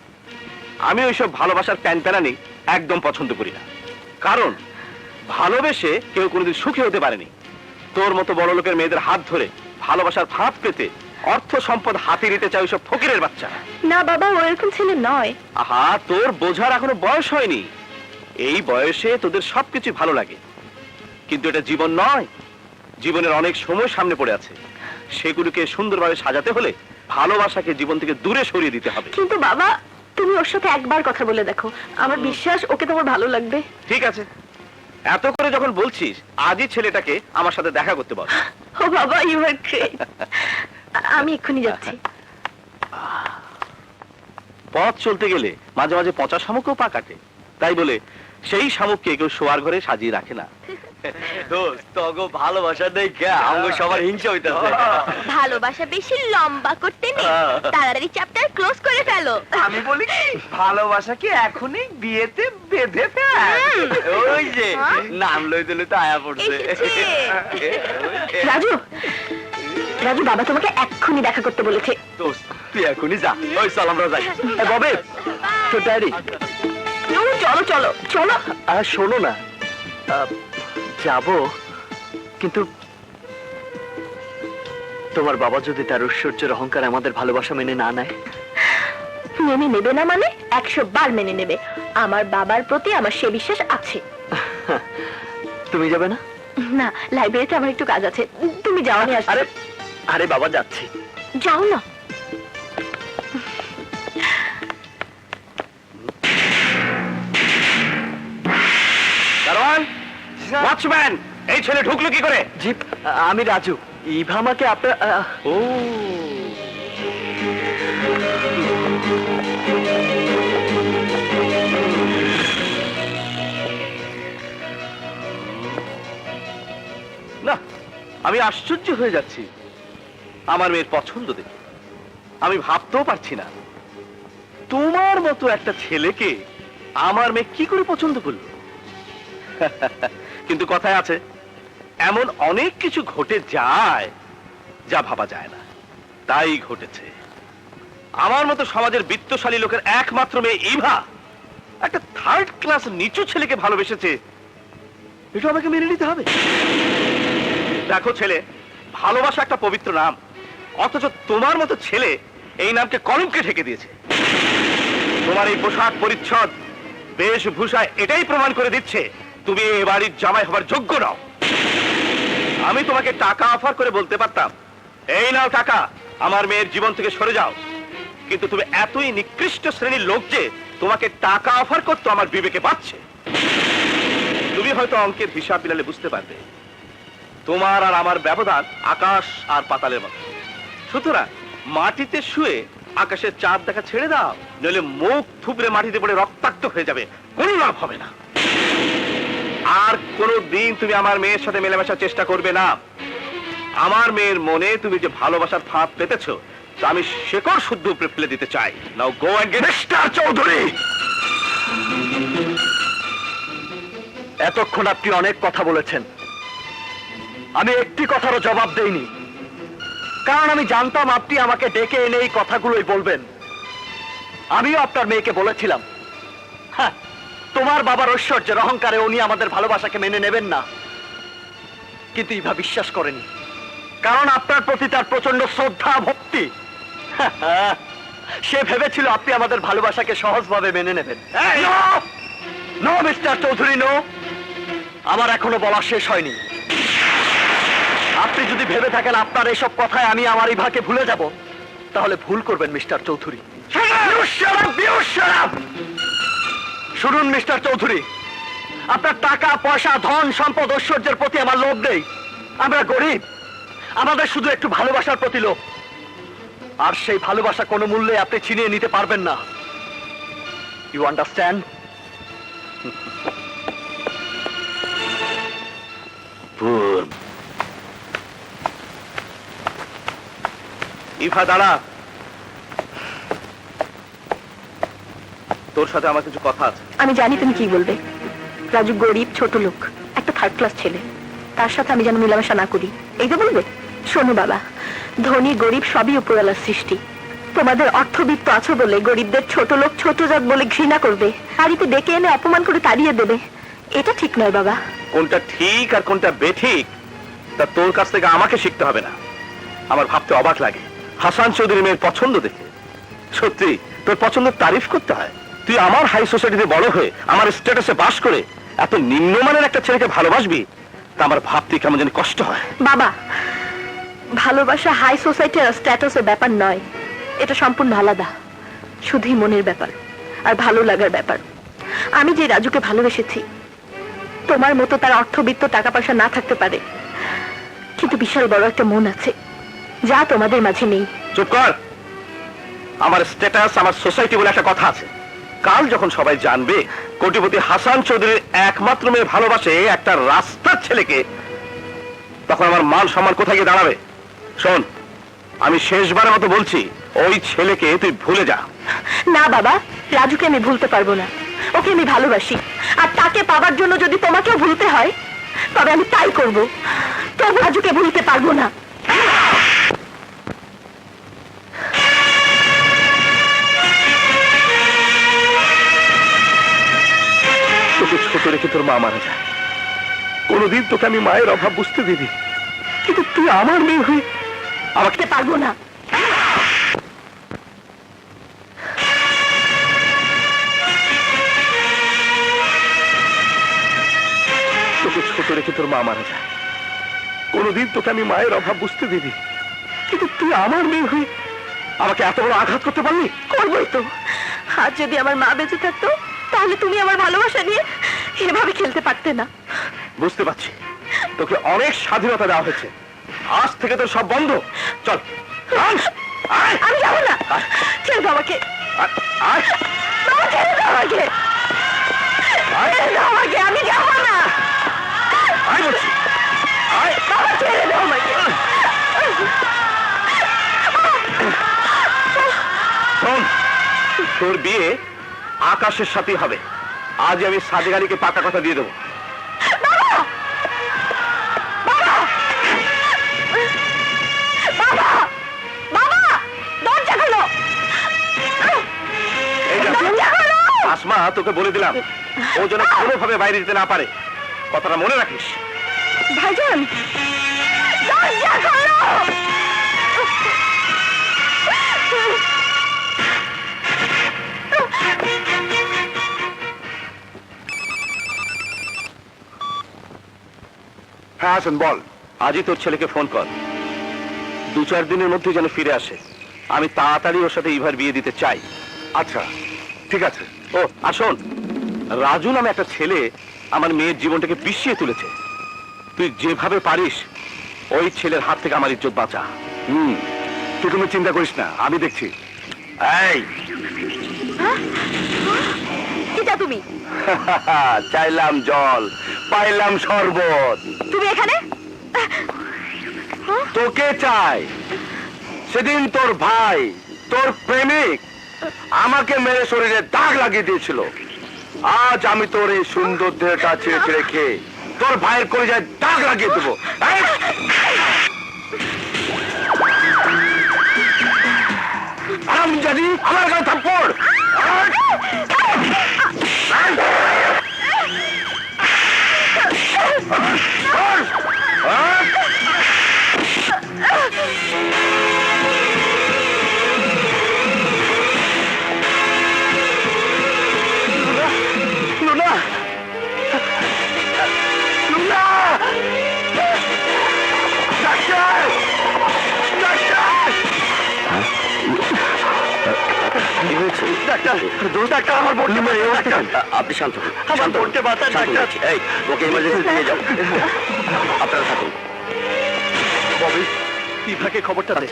আমি ওইসব ভালোবাসার প্যানপ্যানানি একদম পছন্দ করি না। কারণ ভালোবেসে কেউ কোনোদিন সুখী হতে পারেনি। তোর মতো বড় লোকের মেয়েদের হাত ধরে ভালোবাসার ফাঁদ পেতে অর্থ সম্পদ হাতে নিতে চাই ওইসব ফকিরের বাচ্চা। না বাবা, ও এরকম ছেলে নয়। আহা, তোর বোঝার এখনো বয়স হয়নি। এই বয়সে তোদের সবকিছু ভালো লাগে, কিন্তু এটা জীবন নয়। জীবনের অনেক সময় সামনে পড়ে আছে, সেগুলোকে সুন্দরভাবে সাজাতে হলে ভালোবাসাকে জীবন থেকে দূরে সরিয়ে দিতে হবে। কিন্তু বাবা, তুমি ওর সাথে একবার কথা বলে দেখো, আমার বিশ্বাস ওকে তোমার ভালো লাগবে। ঠিক আছে, এত করে যখন বলছিস, আজই ছেলেটাকে আমার সাথে দেখা করতে বল। ও বাবা, ইউ আর গ্রেট। আমি এক্ষুনি যাচ্ছি। পথ চলতে গেলে মাঝে মাঝে পচা শামুকও পা কাটে। তাই বলে সেই শামুককে কেউ শোয়ার ঘরে সাজিয়ে রাখে না। দোস্ত, তোগো ভালোবাসা দেখে আমগো সবার হিংসা হইতাছে। ভালোবাসা বেশি লম্বা করতে নেই, তাড়াতাড়ি চ্যাপ্টার ক্লোজ করে ফেলো। আমি বলি কি, ভালোবাসা কি এখনই বিয়েতে বেঁধে ফেল? ওই যে নাম লইতে লইতে আয়া পড়ছে। রাজু, রাজু, বাবা তোমাকে এক্ষুনি দেখা করতে বলেছে। দোস্ত, তুই এখনই যা। ওই চল আমরা যাই। ববে, তো ডায়েরি। চলো চলো চলো। শোনো না, যাব, কিন্তু তোমার বাবা যদি তার ঐশ্বর্যের অহংকার আমাদের ভালোবাসা মেনে না নেয়? মেনে নেবে না মানে 100 বার মেনে নেবে। আমার বাবার প্রতি আমার সে বিশ্বাস আছে। তুমি যাবে না? না, লাইব্রেরিতে আমার একটু কাজ আছে, তুমি যাও, আমি আসছি। আরে আরে বাবা, যাচ্ছি। যাও না। দারোয়ান, ওয়াচম্যান, এই ছেলে ঢুকলো কি করে? জি, আমি রাজু। ইভা আমাকে আপনার ও, না, আমি আশ্চর্য হয়ে যাচ্ছি আমার মেয়ের পছন্দ দেখে। আমি ভাবতেও পারছি না তোমার মতো একটা ছেলেকে আমার মেয়ে কি করে পছন্দ করলো। কিন্তু কথায় আছে, এমন অনেক কিছু ঘটে যায় যা ভাবা যায় না, তাই ঘটেছে। আমার মতো সমাজের বিত্তশালী লোকের একমাত্র মেয়ে ইভা একটা থার্ড ক্লাস নিচু ছেলেকে ভালোবেসেছে। এটা আমাকে মেনে নিতে হবে। দেখো ছেলে, ভালোবাসা একটা পবিত্র নাম, অথচ তোমার মতো ছেলে এই নামকে কলঙ্কে ঢেকে দিয়েছে। তোমার এই পোশাক পরিচ্ছদ, বেশভূষা এটাই প্রমাণ করে দিচ্ছে তুমি এ বাড়ির জামাই হবার যোগ্য নও। আমি তোমাকে টাকা অফার করে বলতে পারতাম, এই নাও টাকা, আমার মেয়ের জীবন থেকে সরে যাও। কিন্তু তুমি এতই নিকৃষ্ট শ্রেণীর লোক যে তোমাকে টাকা অফার করতে আমার বিবেকে বাজছে। তুমি হয়তো অঙ্কের হিসাব মিলালে বুঝতে পারবে তোমার আর আমার ব্যবধান আকাশ আর পাতালের মতো। সুতরাং মাটিতে শুয়ে আকাশের চাঁদ দেখা ছেড়ে দাও, নইলে মুখ থুবড়ে মাটিতে পড়ে রক্তাক্ত হয়ে যাবে, কোনো লাভ হবে না। আর কোনো দিন তুমি আমার মেয়ের সাথে মেলামেশার চেষ্টা করবে না। আমার মেয়ের মনে তুমি যে ভালোবাসার ফাঁদ পেতেছো, তা আমি শেকড় শুদ্ধ উপরে ফেলে দিতে চাই। Now go and get. Mister Chowdhury, এতক্ষণ আপনি অনেক কথা বলেছেন, আমি একটি কথারও জবাব দেইনি, কারণ আমি জানতাম আপনি আমাকে ডেকে এনে এই কথাগুলোই বলবেন। আমিও আপনার মেয়েকে বলেছিলাম, হ্যাঁ, তোমার বাবার ঐশ্বর্যের অহংকারে উনি আমাদের ভালোবাসাকে মেনে নেবেন না, কিন্তু ইভা বিশ্বাস করেনি, কারণ আপনার প্রতি তার প্রচন্ড শ্রদ্ধা ভক্তি। সে ভেবেছিল আপনি আমাদের ভালোবাসাকে সহজভাবে মেনে নেবেন। নো মিস্টার চৌধুরী, নো, আমার এখনো বলা শেষ হয়নি। আপনি যদি ভেবে থাকেন আপনার এসব কথায় আমি আমার ইভাকে ভুলে যাব, তাহলে ভুল করবেন মিস্টার চৌধুরী। শুনুন মিস্টার চৌধুরী, আপনার টাকা পয়সা ধন সম্পদ ঐশ্বর্যের প্রতি আমার লোভ নেই। আমরা গরিব, আমাদের শুধু একটু ভালোবাসার প্রতি লোভ, আর সেই ভালোবাসা কোনো মূল্যে আপনি ছিনিয়ে নিতে পারবেন না। You understand? ইভা দাঁড়া, তোর সাথে আমার কিছু কথা আছে। আমি জানি তুমি কি বলবে। রাজু গরিব, ছোট লোক, একটা থার্ড ক্লাস ছেলে, তার সাথে আমি যেন মেলামেশা না করি, এই তো বলবে? শোনো বাবা, ধনী গরিব সবই উপরওয়ালার সৃষ্টি। তোমাদের অর্থবিত্ত আছো বলে গরিবদের ছোট লোক ছোট জাত বলে ঘৃণা করবে, বাড়িতে ডেকে এনে অপমান করে তাড়িয়ে দেবে। এটা ঠিক নয় বাবা। কোনটা ঠিক আর কোনটা বেঠিক তা তোর কাছ থেকে আমাকে শিখতে হবে না। আমার ভাবতে অবাক লাগে, হাসান চৌধুরী মেয়ের পছন্দ দেখে সত্যি তোর পছন্দের তারিফ করতে হয়। তুই আমার হাই সোসাইটিতে বড় হয়ে আমার স্ট্যাটাসে বাস করে এত নিম্নমানের একটা ছেলেকে ভালোবাসবি, তা আমার ভাবতে কেমন জানি কষ্ট হয়। বাবা, ভালোবাসা হাই সোসাইটি আর স্ট্যাটাসের ব্যাপার নয়, এটা সম্পূর্ণ আলাদা, শুধুই মনের ব্যাপার আর ভালো লাগার ব্যাপার। আমি যে রাজুকে ভালোবেসেছি, তোমার মতো তার অর্থবিত্ত টাকা পয়সা না থাকতে পারে, কিন্তু বিশাল বড় একটা মন আছে, যা তোমাদের মাঝে নেই। চুপ কর। আমার স্ট্যাটাস, আমার সোসাইটি বলে একটা কথা আছে। কাল যখন সবাই জানবে কোটিপতি হাসান চৌধুরীর একমাত্র মেয়ে ভালোবাসে একটা রাস্তার ছেলেকে, তখন আমার মান সম্মান কোথায় গিয়ে দাঁড়াবে? শোন, আমি শেষবারের মতো বলছি, ওই ছেলেকে তুই ভুলে যা। না বাবা, রাজুকে আমি ভুলতে পারবো না, ওকে আমি ভালোবাসি, আর তাকে পাবার জন্য যদি তোমাকেও ভুলতে হয় তবে আমি তাই করব, তবু রাজুকে ভুলতে পারবো না। তোকে ছোট রেখে তোর মা মারা যায়, কোনোদিন তোকে আমি মায়ের অভাব বুঝতে দিবি, কিন্তু তুই আমার মেয়ে হয়ে আমাকে পারবো না। তোকে ছোট রেখে তোর মা মারা যায়, কোনোদিন তোকে আমি মায়ের অভাব বুঝতে দিবি, কিন্তু তুই আমার মেয়ে হয়ে আমাকে এত বড় আঘাত করতে পারলি? করবোই তো। আজ যদি আমার মা বেঁচে থাকতো, তাহলে তুমি আমার ভালোবাসা নিয়ে এভাবে খেলতে পারতে না। বুঝতে পারছি, তোকে অনেক স্বাধীনতা দেওয়া হয়েছে, আজ থেকে তোর সব বন্ধ। চল, আয়, আমি যাবো না, ছেড়ে দাও আমাকে, আয়, আয়, বাবা, ছেড়ে দাও আমাকে, ছেড়ে দাও আমাকে, আমি যাবো না, আয় বলছি, আয়। বাবা, ছেড়ে দাও আমাকে। শোন, তোর বিয়ে আকাশের সাথেই হবে। আজ আমি সাদেক আলীকে পাকা কথা দিয়ে দেবো। বাবা, বাবা, দরজা খোলো, এই যা। দরজা খোলো। আসমা, তোকে বলে দিলাম, ও যেন কোনোভাবে বাইরে যেতে না পারে, কথাটা মনে রাখিস। ভাইজান, দরজা খোলো। হ্যাঁ হাসান, বল। আজই তোর ছেলেকে ফোন কর, 2-4 দিনের মধ্যে যেন ফিরে আসে। আমি তাড়াতাড়ি ওর সাথে ইভার বিয়ে দিতে চাই। আচ্ছা, ঠিক আছে। ও আসুন, রাজু নামে একটা ছেলে আমার মেয়ের জীবনটাকে পিছিয়ে তুলেছে। তুই যেভাবে পারিস ওই ছেলের হাত থেকে আমার ইজ্জত বাঁচা। তুই কোনো চিন্তা করিস না, আমি দেখছি। এই কিটা তুমি? চাইলাম জল, পাইলাম শরবত। তুমি এখানে? তোকে চাই। সেদিন তোর ভাই, তোর প্রেমিক আমাকে মেরে শরীরে দাগ লাগিয়ে দিয়েছিল। আজ আমি তোর এই সুন্দর দেহটা চেয়ে রেখে তোর ভাইয়ের কলিজায় দাগ লাগিয়ে দেবো। আমি জানি আমার গায়ে থাপ্পড়। ডাক্তার, ডাক্তার, আমার বোনকে বাঁচান, ডাক্তার। আপনি শান্ত হন, আমার শান্ত হন। বোনকে বাঁচান, শান্ত হন। ডাক্তার। এই ওকে ইমার্জেন্সি নিয়ে যাও। আপনারা থাকুন। ববি, ইভাকে খবরটা দে।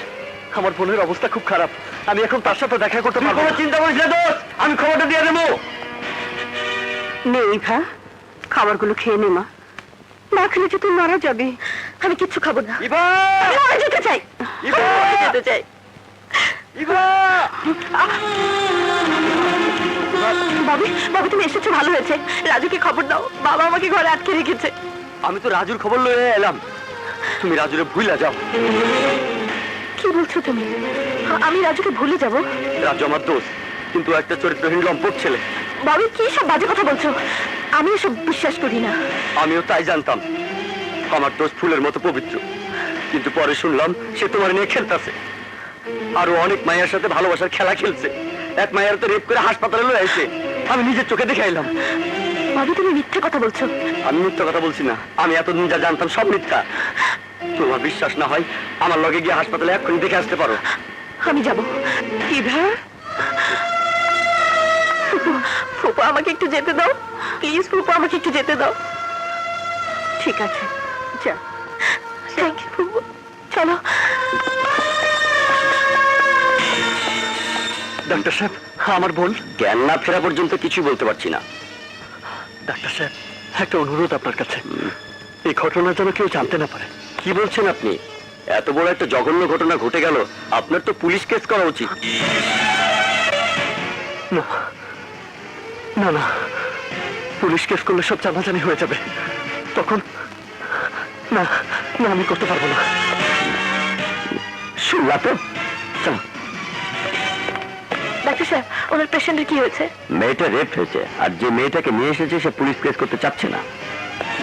আমার বোনের অবস্থা খুব খারাপ, আমি এখন তার সাথে দেখা করতে পারবো না। চিন্তা করিস না দোস্ত, আমি খবরটা দিয়ে দেবো। নে ইভা, খাবারগুলো খেয়ে নে মা, না খেলে যে তুই মারা যাবে। আমি কিচ্ছু খাবো না, ইভা, আমি মারা যেতে চাই, ইভা, আমি যেতে চাই। ইভা। বাবি, বাবি তুমি এসেছো, ভালো হয়েছে। রাজুকে খবর দাও, বাবা আমাকে ঘরে আটকে রেখেছে। আমি তো রাজুর খবর লয়ে এলাম, তুমি রাজুরে ভুইলা যাও। কি বলছো তুমি? আমি রাজুকে ভুলে যাব? রাজু আমার দোস্ত, কিন্তু একটা চরিত্রহীন লম্পট ছেলে। বাবি কি সব বাজে কথা বলছো? আমি এসব বিশ্বাস করি না। আমিও তাই জানতাম, আমার দোস্ত ফুলের মতো পবিত্র, কিন্তু পরে শুনলাম সে তোমার নিয়ে খেলতেছে, আরো অনেক মায়ের সাথে ভালোবাসার খেলা খেলছে। এক মায়ের তো রেপ করে হাসপাতালে লয়ে আইছে, আমি নিজের চোখে দেখে এলাম। বাবি তুমি মিথ্যে কথা বলছো। আমি মিথ্যা কথা বলছি না, আমি এতদিন যা জানতাম সব মিথ্যা। তোমার বিশ্বাস না হয় আমার লগে গিয়ে হাসপাতালে এক্ষুনি দেখে আসতে পারো। আমি যাব। ইভা, ফুপু, ফুপু আমাকে একটু যেতে দাও প্লিজ, ফুপু আমাকে একটু যেতে দাও। ঠিক আছে, যা। থ্যাংক ইউ ফুপু, চলো। ডাক্তার সাহেব, আমার বোন জ্ঞান না ফেরা পর্যন্ত কিছুই বলতে পারছি না। ডাক্তার সাহেব, একটা অনুরোধ আপনার কাছে, এই ঘটনা যেন কেউ জানতে না পারে। কি বলছেন আপনি? এত বড় একটা জঘন্য ঘটনা ঘটে গেল, আপনার তো পুলিশ কেস করা উচিত। না না না, পুলিশ কেস করলে সব জানাজানি হয়ে যাবে, তখন না না, আমি করতে পারবো না। শুনলা তো? চলো। ডাক্তার সাহেব, ওনার পেশেন্টের কি হয়েছে? মেয়েটা রেপ হয়েছে, আর যে মেয়েটাকে নিয়ে এসেছে সে পুলিশ কেস করতে চাচ্ছে না।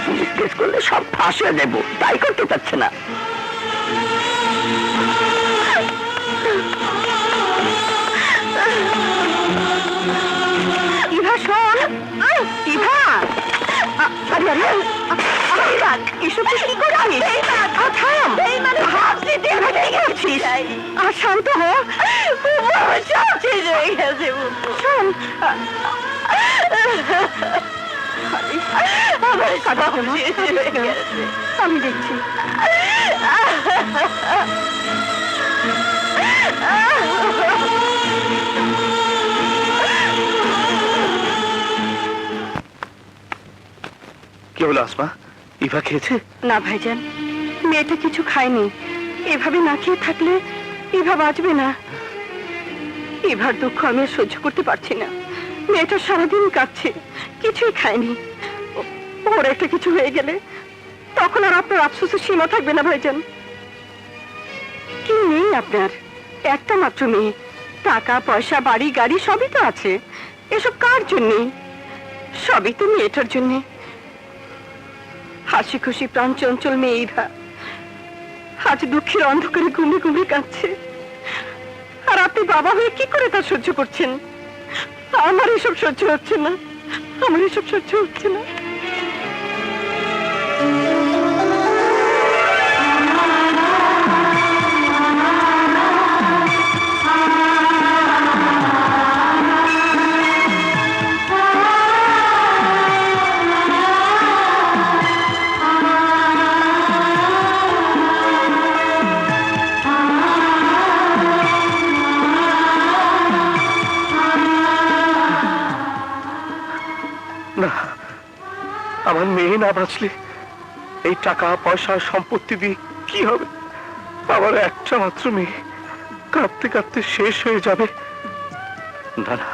পুলিশ কেস করলে সব ফাঁস হয়ে যাবো, তাই করতে চাচ্ছে না। ইভা শোন, ইভা। আরে আরে, ইভা এসব তুই কি করছিস? থাম, ভাবছি তুই ভেঙে গেছিস। আর শান্ত হ, সব শেষ হয়ে গেছে। শোন, আমার কথা হলো, আমি দেখছি। কি হলো আসমা, ইভা খেয়েছে? না ভাইজান, মেয়েটা কিছু খায়নি। এভাবে না খেয়ে থাকলে ইভা বাঁচবে না। ইভার দুঃখ আমি আর সহ্য করতে পারছি না। মেয়েটা সারাদিন কাঁদছে, কিছুই খায়নি। ওর একটা কিছু হয়ে গেলে তখন আর আপনার আফসোসের সীমা থাকবে না ভাইজান। কি নেই আপনার? একটা মাত্র মেয়ে, টাকা পয়সা বাড়ি গাড়ি সবই তো আছে। এসব কার জন্যে? সবই তো মেয়েটার জন্যে। হাসি খুশি প্রাণ চঞ্চল মেয়ে ইভা আজ দুঃখের অন্ধকারে ঘুমে ঘুমে কাঁদছে। আর আপনি বাবা হয়ে কি করে তা সহ্য করছেন? আমার এসব সহ্য হচ্ছে না, আমার এসব সহ্য হচ্ছে না। না, আমার মেয়ে না বাঁচলে এই টাকা পয়সা সম্পত্তি দিয়ে কি হবে? আমার একটা মাত্র মেয়ে কাঁদতে কাঁদতে শেষ হয়ে যাবে। না না,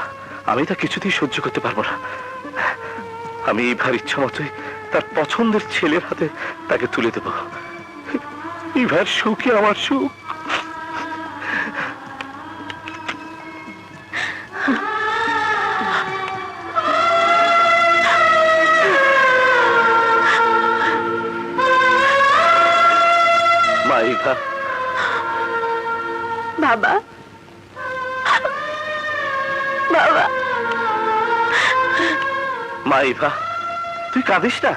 আমি তা কিছুতেই সহ্য করতে পারবো না। আমি ইভার ইচ্ছা মতোই তার পছন্দের ছেলের হাতে তাকে তুলে দেব। ইভার সুখই আমার সুখ। মা ইভা, বাবা, বাবা, মা ইভা, তুই কাঁদিস না,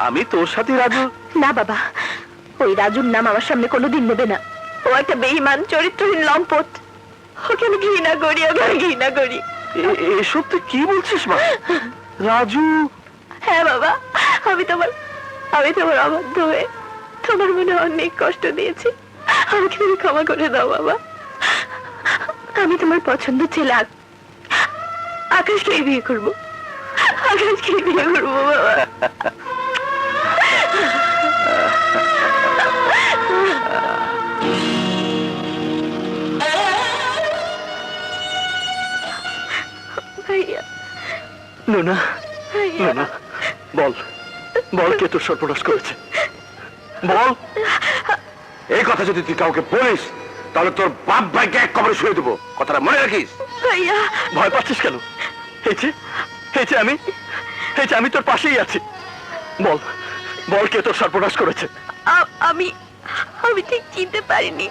আমি তোর সাথে রাজু। না বাবা, ওই রাজুর নাম আমার সামনে কোনোদিন নেবে না। ও একটা বেঈমান চরিত্রহীন লম্পট। ওকে আমি ঘৃণা করি, ওকে আমি ঘৃণা করি। এসব তুই কি বলছিস মা? রাজু হ্যাঁ বাবা, আমি তোমার অবাধ্য হয়ে তোমার মনে অনেক কষ্ট দিয়েছি। আমাকে তুমি ক্ষমা করে দাও বাবা। আমি তোমার পছন্দ ছেলে আকাশকে বিয়ে করবো, আকাশকে বিয়ে করবো বাবা। ভাইয়া, লুনা, ভাইয়া, লুনা, বল বল কে তোর সর্বনাশ করেছে, বল। এই কথা যদি তুই কাউকে বলিস তাহলে তোর বাপ ভাইকে এক কবরে শুয়ে দেবো, কথাটা মনে রাখিস। ভাইয়া, ভয় পাচ্ছিস কেন? আমি তোর পাশেই আছি। বল বল কে তোর সর্বনাশ করেছে। আমি ঠিক চিনতে পারিনি।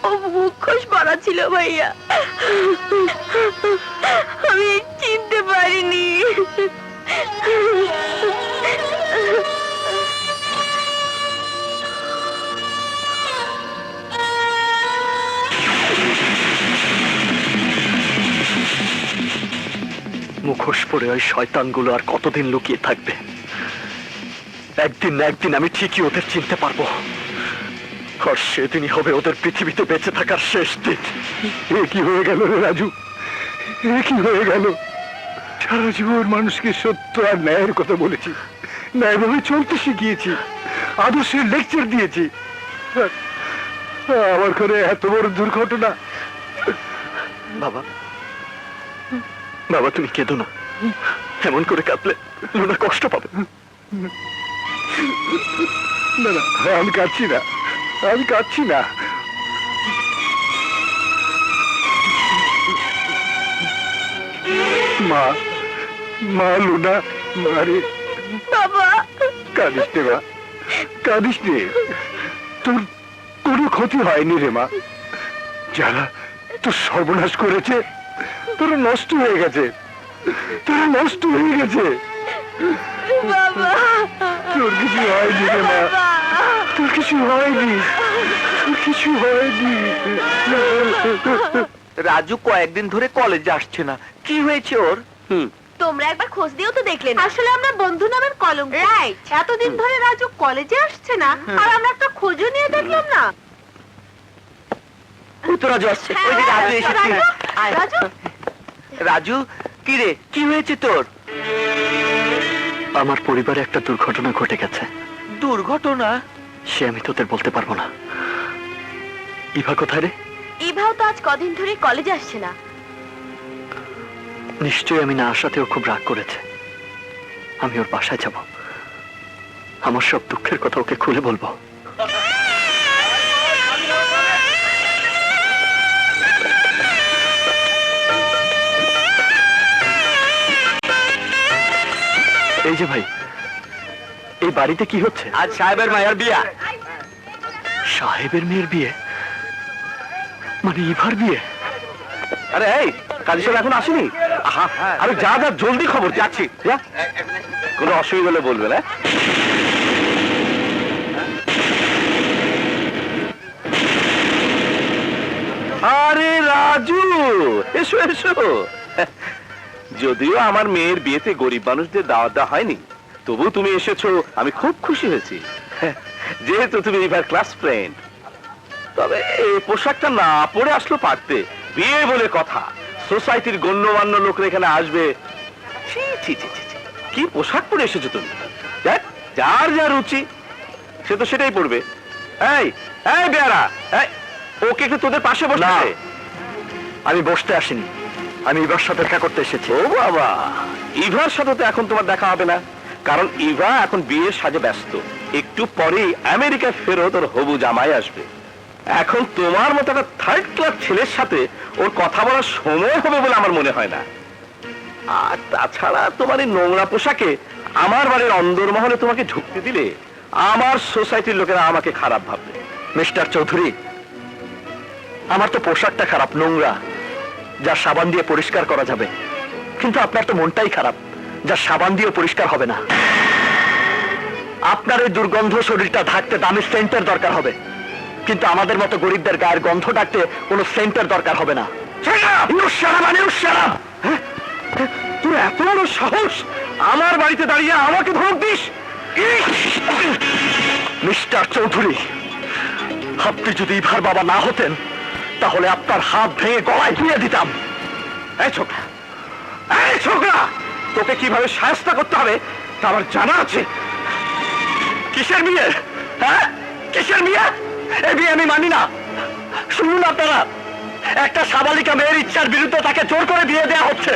ও মুখোশ পরা ছিল ভাইয়া, আমি চিনতে পারিনি। মুখোশ পরে ওই শয়তানগুলো আর কতদিন লুকিয়ে থাকবে? একদিন না একদিন আমি ঠিকই ওদের চিনতে পারবো, আর সেদিনই হবে ওদের পৃথিবীতে বেঁচে থাকার শেষ দিন। এ কি হয়ে গেল রে রাজু, এ কি হয়ে গেল? সারা জীবন মানুষকে সত্য আর ন্যায়ের কথা বলেছি, ন্যায়ভাবে চলতে শিখিয়েছি, আদর্শের লেকচার দিয়েছি। আমার ঘরে এত বড় দুর্ঘটনা। বাবা, বাবা তুমি কেঁদো না, এমন করে কাঁদলে লুনা কষ্ট পাবে। না না, আমি কাঁদছি না, আমি কাঁদছি না। মা, মা লুনা, মারে বাবা, কাঁদিস নে মা, কাঁদিস নে। তোর কোনো ক্ষতি হয়নি রে মা। যারা তোর সর্বনাশ করেছে তোরা নষ্ট হয়ে গেছে, তোরা নষ্ট হয়ে গেছে। বাবা, তোর কিছু হয়নি রে মা, তোর কিছু হয়নি, তোর কিছু হয়নি। রাজু কয়েকদিন ধরে কলেজে আসছে না, কি হয়েছে ওর? তোমরা একবার খোঁজ দিয়েও তো দেখলে না। আসলে আমরা বন্ধু নামের কলঙ্ক। এতদিন ধরে রাজু কলেজে আসছে না, আর আমরা একটা খোঁজও নিয়ে দেখলাম না। ওই তো রাজু আসছে। ওই যে রাজু এসেছে। রাজু, রাজু, কি রে, কি হয়েছে তোর? আমার পরিবারে একটা দুর্ঘটনা ঘটে গেছে। দুর্ঘটনা? সে আমি তোদের বলতে পারবো না। ইভা কোথায় রে? ইভাও তো আজ কদিন ধরে কলেজে আসছে না। নিশ্চয়ই আমি না আসাতেও খুব রাগ করেছে। আমি ওর বাসায় যাব, আমার সব দুঃখের কথা ওকে খুলে বলবো। এই যে ভাই, এই বাড়িতে কি হচ্ছে? আজ সাহেবের মায়ের বিয়া। সাহেবের মেয়ের বিয়ে? মানে ইভার বিয়ে? আরে এই কাজী সাহেব এখন আসেনি? আরে যা যা, জলদি খবর যাচ্ছি। যা, কোনো অসুবিধা হলে বলবে না। আরে রাজু, এসো এসো। যদিও আমার মেয়ের বিয়েতে গরিব মানুষদের দাওয়াত দেওয়া হয়নি, তবু তুমি এসেছো, আমি খুব খুশি হয়েছি, যেহেতু তুমি এবার ক্লাস ফ্রেন্ড। তবে এই পোশাকটা না পরে আসলো পারতে, বিয়ে বলে কথা, সোসাইটির গণ্যমান্য লোকরা এখানে আসবে। ছি ছি ছি ছি ছি, কি পোশাক পরে এসেছো তুমি? দেখ, যার যা রুচি সে তো সেটাই পড়বে। এই এই বেয়ারা, এই ওকে একটু তোদের পাশে বসতে দে। আমি বসতে আসিনি, আমি ইভার সাথে দেখা করতে এসেছি। ও বাবা, ইভার সাথে তো এখন তোমার দেখা হবে না, কারণ ইভা এখন বিয়ের সাজে ব্যস্ত। একটু পরেই আমেরিকা ফেরত ওর হবু জামাই আসবে। এখন তোমার মতো একটা থার্ড ক্লাস ছেলের সাথে ওর কথা বলার সময় হবে বলে আমার মনে হয় না। আর তাছাড়া তোমার এই নোংরা পোশাকে আমার বাড়ির অন্দরমহলে তোমাকে ঢুকতে দিলে আমার সোসাইটির লোকেরা আমাকে খারাপ ভাববে। মিস্টার চৌধুরী, আমার তো পোশাকটা খারাপ, নোংরা, যা সাবান দিয়ে পরিষ্কার করা যাবে, কিন্তু আপনার তো মনটাই খারাপ, যা সাবান দিয়ে পরিষ্কার হবে না। আপনার এই দুর্গন্ধ শরীরটা ঢাকতে দামি সেন্টের দরকার হবে, কিন্তু আমাদের মতো গরিবদের গায়ের গন্ধ ডাকতে কোনো সেন্টার দরকার হবে না। তোর এত বড় সাহস আমার বাড়িতে দাঁড়িয়ে আমাকে ধমক দিস? মিস্টার চৌধুরী, আপনি যদি ইভার বাবা না হতেন তাহলে আপনার হাত ভেঙে গলায় দিয়ে দিতাম। এই ছোকরা, এই ছোকরা, তোকে কিভাবে শায়েস্তা করতে হবে তা আমার জানা আছে। কিসের বিয়ে? হ্যাঁ, কিসের বিয়ে? এই বিয়ে আমি মানি না। শুনুন আপনারা, একটা সাবালিকা মেয়ের ইচ্ছার বিরুদ্ধে তাকে জোর করে বিয়ে দেওয়া হচ্ছে।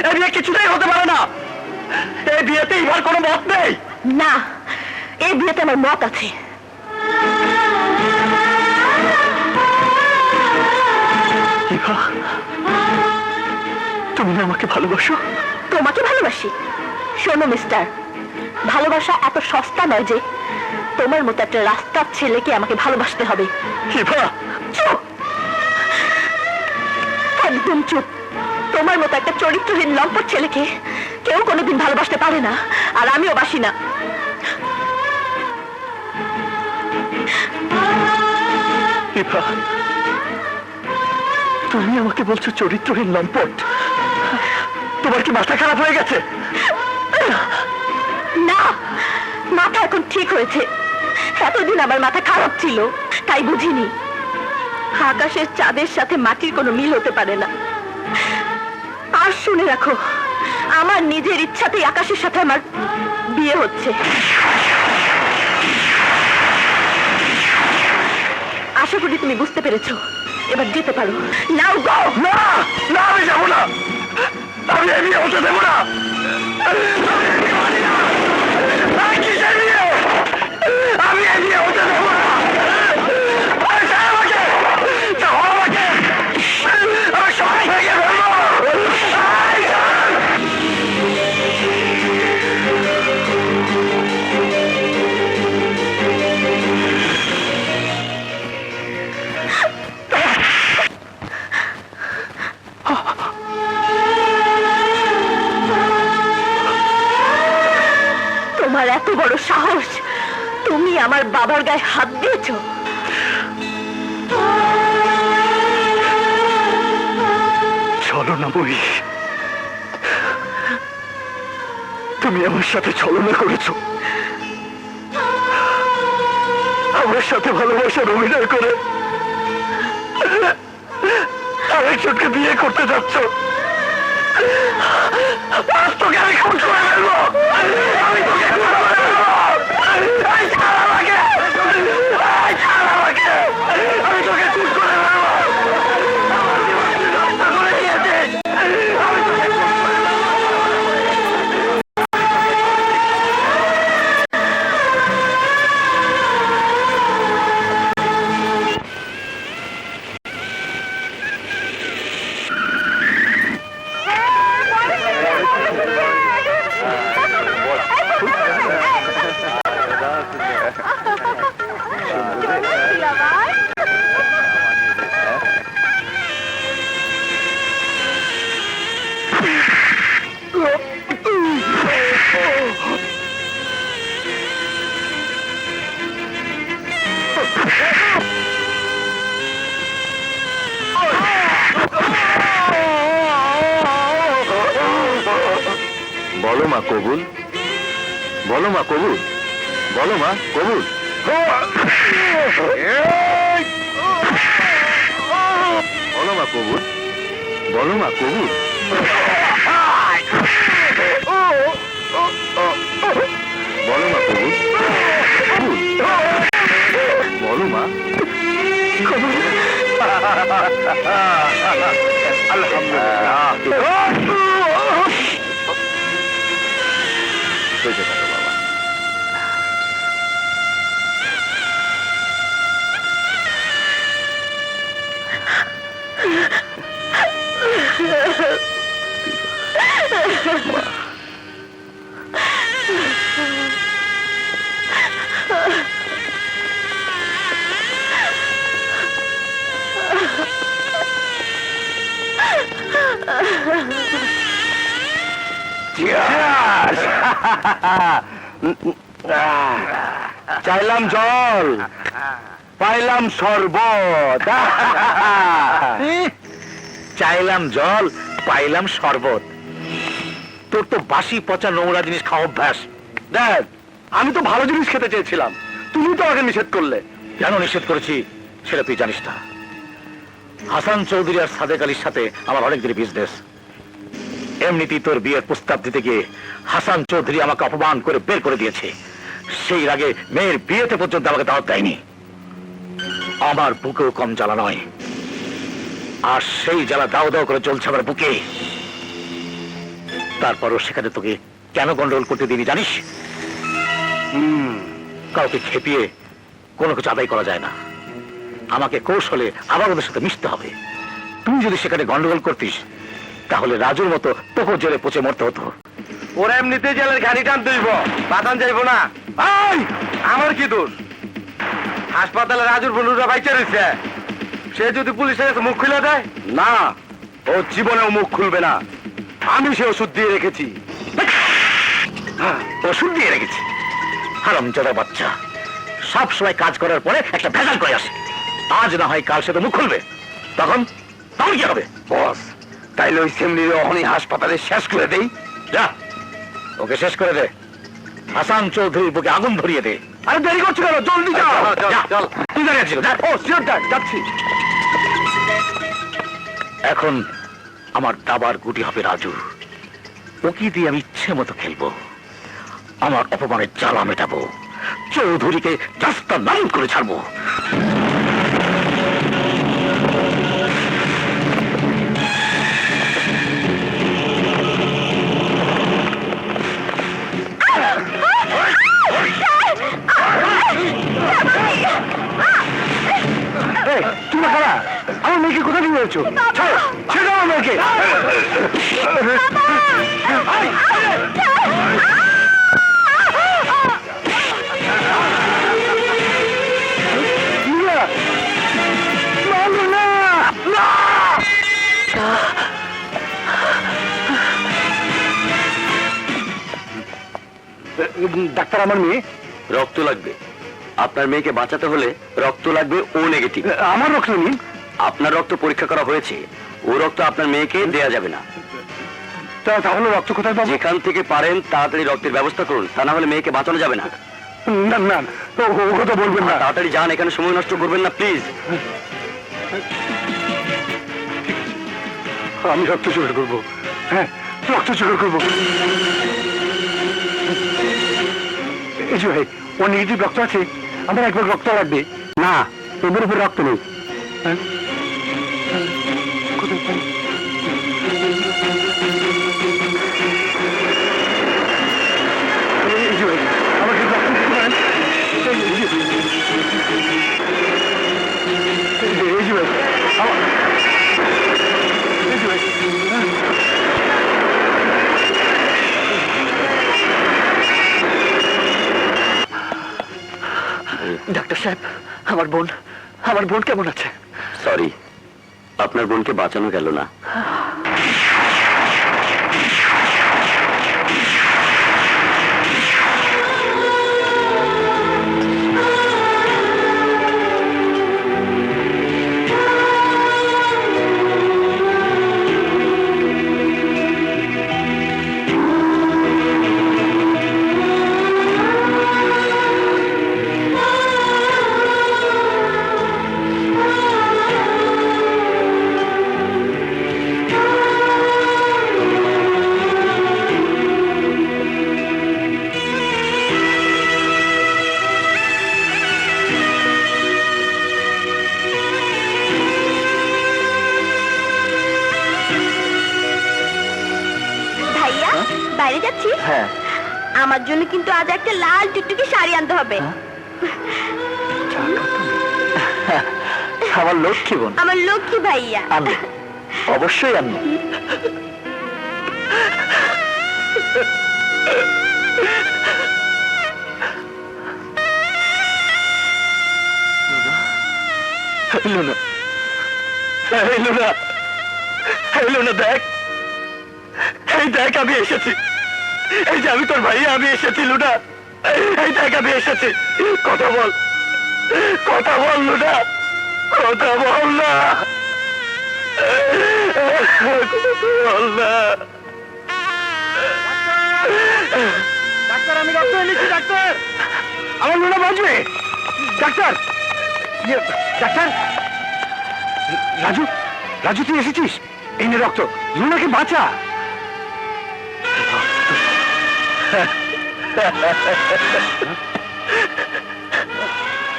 এই বিয়ে কিছুতেই হতে পারে না। এই বিয়েতে ইভার কোনো মত নেই। না, এই বিয়েতে আমার মত আছে। ইভা, তুমি না আমাকে ভালোবাসো? তোমাকে ভালোবাসি? শোনো মিস্টার, ভালোবাসা এত সস্তা নয় যে তোমার মতো একটা রাস্তার ছেলেকে আমাকে ভালোবাসতে হবে। ইভা, চুপ, একদম চুপ। তোমার মতো একটা চরিত্রহীন লম্পট ছেলেকে কেউ কোনোদিন ভালোবাসতে পারে না, আর আমিও বাসি না। ইভা, তুমি আমাকে বলছো চরিত্রহীন লম্পট? তোমার কি মাথা খারাপ হয়ে গেছে? না, মাথা এখন ঠিক হয়েছে। এতদিন আমার মাথা খারাপ ছিল, তাই বুঝিনি আকাশের চাঁদের সাথে মাটির কোনো মিল হতে পারে না। আর শুনে রাখো, আমার নিজের ইচ্ছাতেই আকাশের সাথে আমার বিয়ে হচ্ছে। আশা করি তুমি বুঝতে পেরেছো। এবার যেতে পারো। নাও গো। না, না, আমি যাবো না। আমি এই বিয়ে হতে দেবো না। কিসের বিয়ে? আমি এই বিয়ে হতে দেবো না। ছাড় আমাকে, ছাড় আমাকে। আমি সব ভেঙে ফেলবো। তোমার এত বড় সাহস, তুমি আমার বাবার গায়ে হাত দিয়েছো? ছলনা বই, তুমি আমার সাথে ছলনা করেছো। আমার সাথে ভালোবাসার অভিনয় করে আরেকজনকে বিয়ে করতে যাচ্ছ। আজ তোকে আমি খুন করে ফেলবো। আমি তোকে খুন করে ফেলবো। এই ছাড় আমাকে। এই ছাড় আমাকে। আমি তোকে খুন করে ফেলবো। আমার জীবন তুই নষ্ট করে দিয়েছিস। আমি তোকে খুন করে ফেলবো। বলো মা কবুল, বলো মা কবুল, বলো মা কবুল। বলো মা কবুল, বলো মা কবুল। বলো মা কবুল, কবুল। বলো মা আলহামদুলিল্লাহ। বেঁচে থাকো বাবা। চাইলাম জল, পাইলাম শরবত। চাইলাম জল, পাইলাম শরবত। তোর তো বাসি পচা নোংরা জিনিস খাওয়া অভ্যাস। দেখ, আমি তো ভালো জিনিস খেতে চেয়েছিলাম, তুমি তো আমাকে নিষেধ করলে। কেন নিষেধ করেছি সেটা তুই জানিস না। হাসান চৌধুরী আর সাদেক আলীর সাথে আমার অনেক দিনের বিজনেস। এমনিতেই তোর বিয়ের প্রস্তাব দিতে গিয়ে হাসান চৌধুরী আমাকে অপমান করে বের করে দিয়েছে। সেই আগে মেয়ের বিয়েতে পর্যন্ত আমাকে দাওয়াত দেয়নি। আমার বুকেও কম জ্বালা নয়, আর সেই জ্বালা দাও দাও করে চলছে আমার বুকে। তারপরও সেখানে তোকে কেন গন্ডগোল করতে দিবি জানিস? কাউকে খেপিয়ে কোনো কিছু আদায় করা যায় না। আমাকে কৌশলে আবার ওদের সাথে মিশতে হবে। তুই যদি সেখানে গন্ডগোল করতিস তাহলে রাজুর মতো তোকে জেলে পচে মরতে হতো। ওরা এমনিতে জেলের ঘানি টান তুইব, পাতান যাইব না। এই, আমার কি দোষ? হাসপাতালে রাজুর বন্ধুরা বাইচা রয়েছে, সে যদি পুলিশের কাছে মুখ খুলে দেয়? না, ও জীবনেও মুখ খুলবে না। আমি সে ওষুধ দিয়ে রেখেছি। ওষুধ দিয়ে রেখেছি? হারামজাদা বাচ্চা, সব সময় কাজ করার পরে একটা ভেজাল করে আসে। আজ না হয় কাল সে তো মুখ খুলবে, তখন তখন কি হবে? বস, তাইলে ওই সেমনির অহনি হাসপাতালে শেষ করে দেই। যা, ওকে শেষ করে দে। হাসান চৌধুরীর বুকে আগুন ধরিয়ে দে। আরে দেরি করছো কেন? জলদি যাও। যা, চল। তুই দাঁড়িয়ে আছিস, যা। ও শিওর ড্যাড, যাচ্ছি। এখন আমার দাবার গুটি হবে রাজু। ওকে দিয়ে আমি ইচ্ছে মতো খেলবো। আমার অপমানের জ্বালা মেটাবো। চৌধুরীকে রাস্তা নাম করে ছাড়বো। তুমি খারা, আমার মেয়েকে কোথায় নিয়ে যাচ্ছ? ছেড়ে দাও আমার মেয়েকে। ডাক্তার, আমার মেয়ে রক্ত লাগবে। আপনার মেয়েকে বাঁচাতে হলে রক্ত লাগবে ও নেগেটিভ। আমার রক্ত নিন। আপনার রক্ত পরীক্ষা করা হয়েছে, ও রক্ত আপনার মেয়েকে দেয়া যাবে না। তাহলে রক্ত কোথায় পাবো? যেখান থেকে পারেন তাড়াতাড়ি রক্তের ব্যবস্থা করুন, তা না হলে মেয়েকে বাঁচানো যাবে না। না না, ও কথা বলবেন না। তাড়াতাড়ি যান, এখানে সময় নষ্ট করবেন না প্লিজ। আমি রক্ত জোগাড় করবো। হ্যাঁ, রক্ত জোগাড় করবো। এই যে ভাই, ও নেগেটিভ রক্ত আছে, আমার একবার রক্ত লাগবে। না, তোদের উপর রক্ত নেই। হ্যাঁ? কোথায় পাই? এই যে ভাই, আমাকে রক্ত দিতে পারেন? এই যে ভাই, এই যে ভাই, ডাক্তার সাহেব, আমার বোন কেমন আছে? সরি, আপনার বোনকে বাঁচানো গেল না। বাইরে যাচ্ছি? হ্যাঁ। আমার জন্য কিন্তু আজ একটা লাল টুকটুকি শাড়ি আনতে হবে। আমার লক্ষ্মী বোন। আমার লক্ষ্মী ভাইয়া। আনবো, অবশ্যই আনবো। লুনা, এই লুনা, এই লুনা দেখ, এই দেখ আমি এসেছি। এই যে আমি তোর ভাই, আমি এসেছি লুনা। এই দেখ আমি এসেছি। কথা বল, কথা বললো না, কথা বল না, বল না। ডাক্তার, আমি রক্ত এনেছি ডাক্তার, আমার লুনা বাঁচবে। ডাক্তার, ডাক্তার, রাজু, রাজু তুই এসেছিস? এই নে রক্ত, লুনাকে বাঁচা।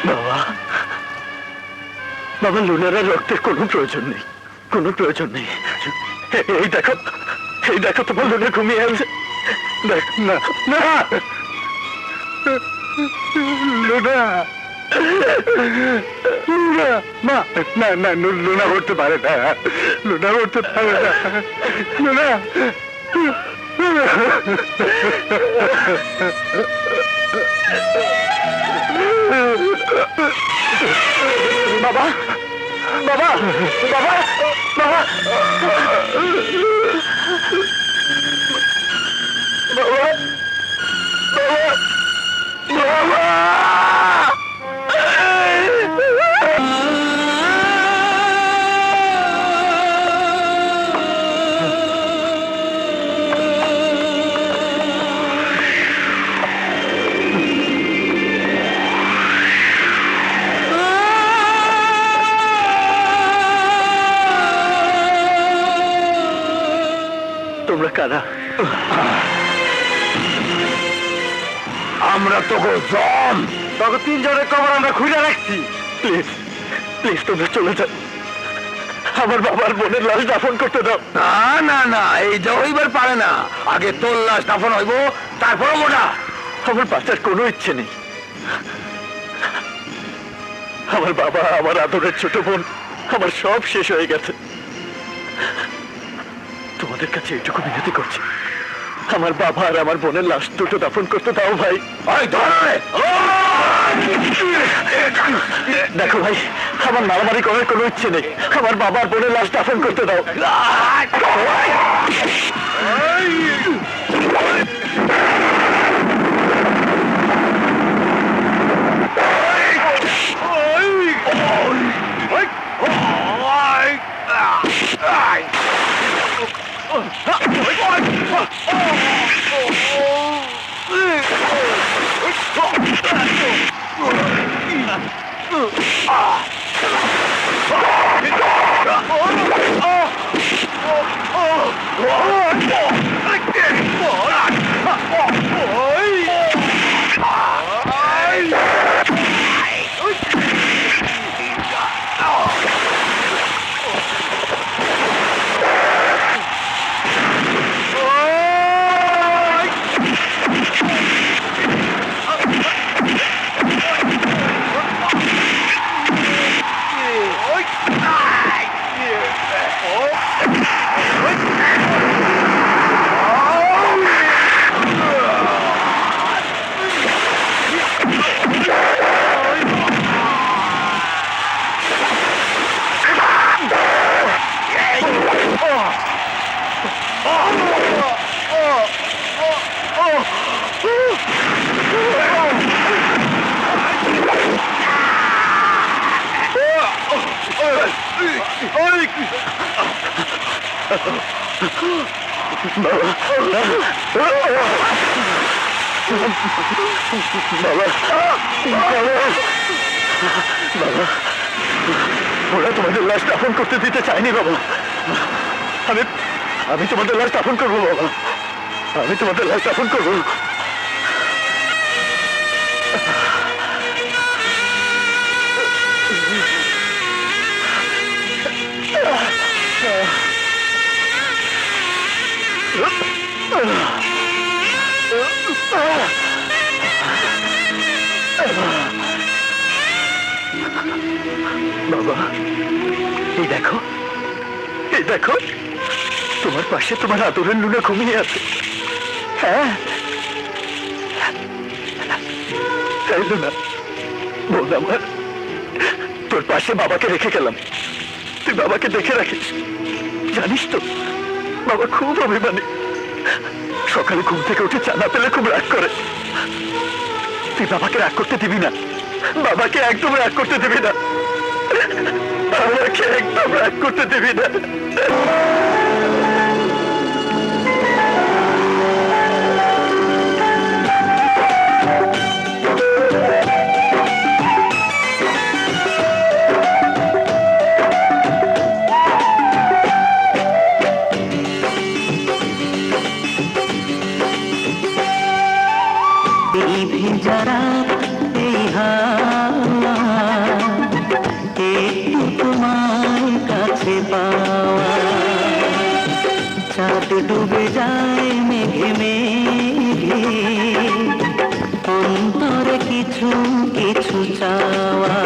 বাবা, বাবা, লুনার আর রক্তের কোনো প্রয়োজন নেই, কোনো প্রয়োজন নেই। এই দেখো, এই দেখো, তোমার লুনা ঘুমিয়ে আছে। দেখ না, না, লুনা, লুনা, মা, না না, লুনা উঠতে পারে না, লুনা উঠতে পারে না, লুনা। বাবা, বাবা, বাবা, বাবা, তোমরা কারা? আমরা তোকে জম, তোকে তিনজনের কবর আমরা খুলে রাখছি। প্লিজ, প্লিজ, তোমরা চলে যাও। আমার বাবার বোনের লাশ দাফন করতে দাও। না না না, এই যে হইবার পারে না, আগে তোর লাশ দাফন হইব, তারপর মোটা। আমার বাঁচার কোনো ইচ্ছে নেই। আমার বাবা, আমার আদরের ছোট বোন, আমার সব শেষ হয়ে গেছে। তোমাদের কাছে এটুকু বিনতি করছি, আমার বাবা আর আমার বোনের লাশ দুটো দাফন করতে দাও ভাই। ওই ধর রে। দেখো ভাই, আমার মারামারি করার কোনো ইচ্ছে নেই, আমার বাবা আর বোনের লাশ দাফন করতে দাও। ওরা তোমাদের লাশ দাফন করতে দিতে চায়নি বাবা। আমি তোমাদের লাশ দাফন করবো বাবা, আমি তোমাদের লাশ দাফন করবো। বাবা, এই দেখো, এই দেখো, তোমার পাশে তোমার আদরের লুনা ঘুমিয়ে আছে। হ্যাঁ, লুনা, বল আমার, তোর পাশে বাবাকে রেখে গেলাম, তুই বাবাকে দেখে রাখিস। জানিস তো, বাবা খুব অভিমানী, সকালে ঘুম থেকে উঠে চা না পেলে খুব রাগ করে। তুই বাবাকে রাগ করতে দিবি না, বাবাকে একদম রাগ করতে দিবি না, আমাকে একদম রাগ করতে দিবি না। এই ভেজারা এই হাওয়া একটু তোমার কাছে পাওয়া, চাঁদ ডুবে যায় মেঘে মেঘে, অন্তরে কিছু কিছু চাওয়া,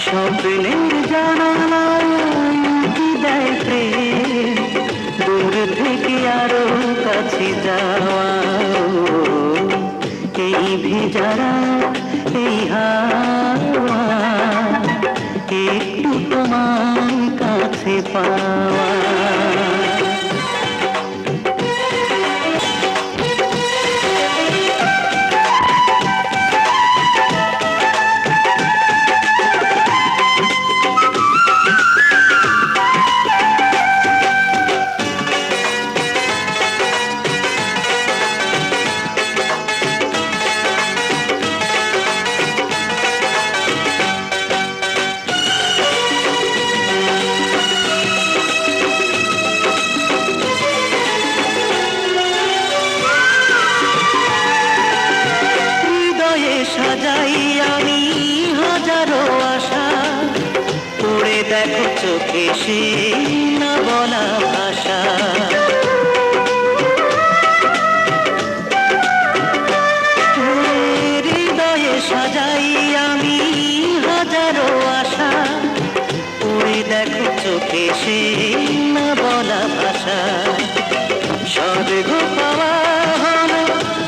স্বপ্নের জানালায় উঁকি দেয় প্রেম, দূর থেকে আরো কাছে যাওয়া। এই ভেজারা এই হাওয়া একটু তোমার কাছে পাওয়া। সাজাই আমি হাজারো আশা, পড়ে দেখো চোখে সে না বলা ভাষা। হৃদয়ে সাজাই আমি হাজারো আশা, পড়ে দেখো চোখে সে না বলা ভাষা। স্বর্গ পাওয়া হলো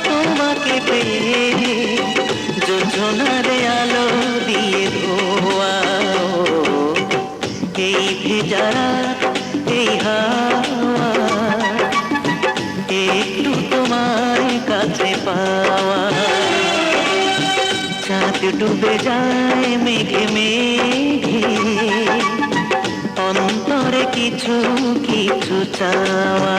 তোমাকে পেয়ে, যোজনার আলো দিয়ে ধোয়া। এই ভেজারা এই হাওয়া একটু তোমার কাছে পাওয়া, চাঁদ ডুবে যায় মেঘে মেঘে, অন্তরে কিছু কিছু চাওয়া।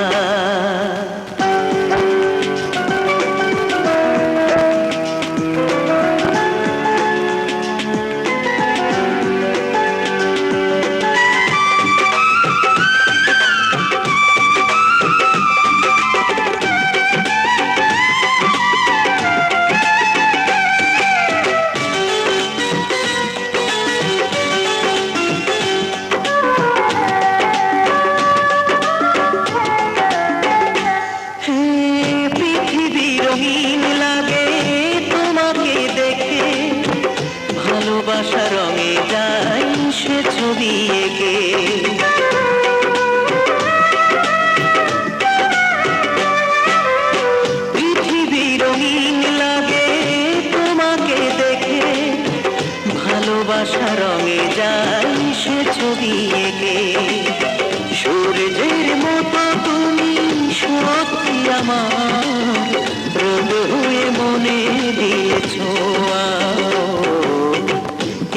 ভালোবাসা রঙে যায় সে ছবি এঁকে, পৃথিবী রঙিন লাগে তোমাকে দেখে, ভালোবাসা রঙে যায় সে ছবি এঁকে। সূর্যের মতো তুমি সত্যি আমার, রোদ হয়ে মনে দিয়েছো।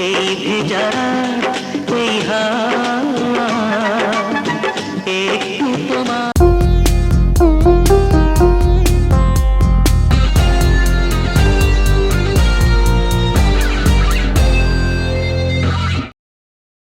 এই ভেজারা এই হাওয়া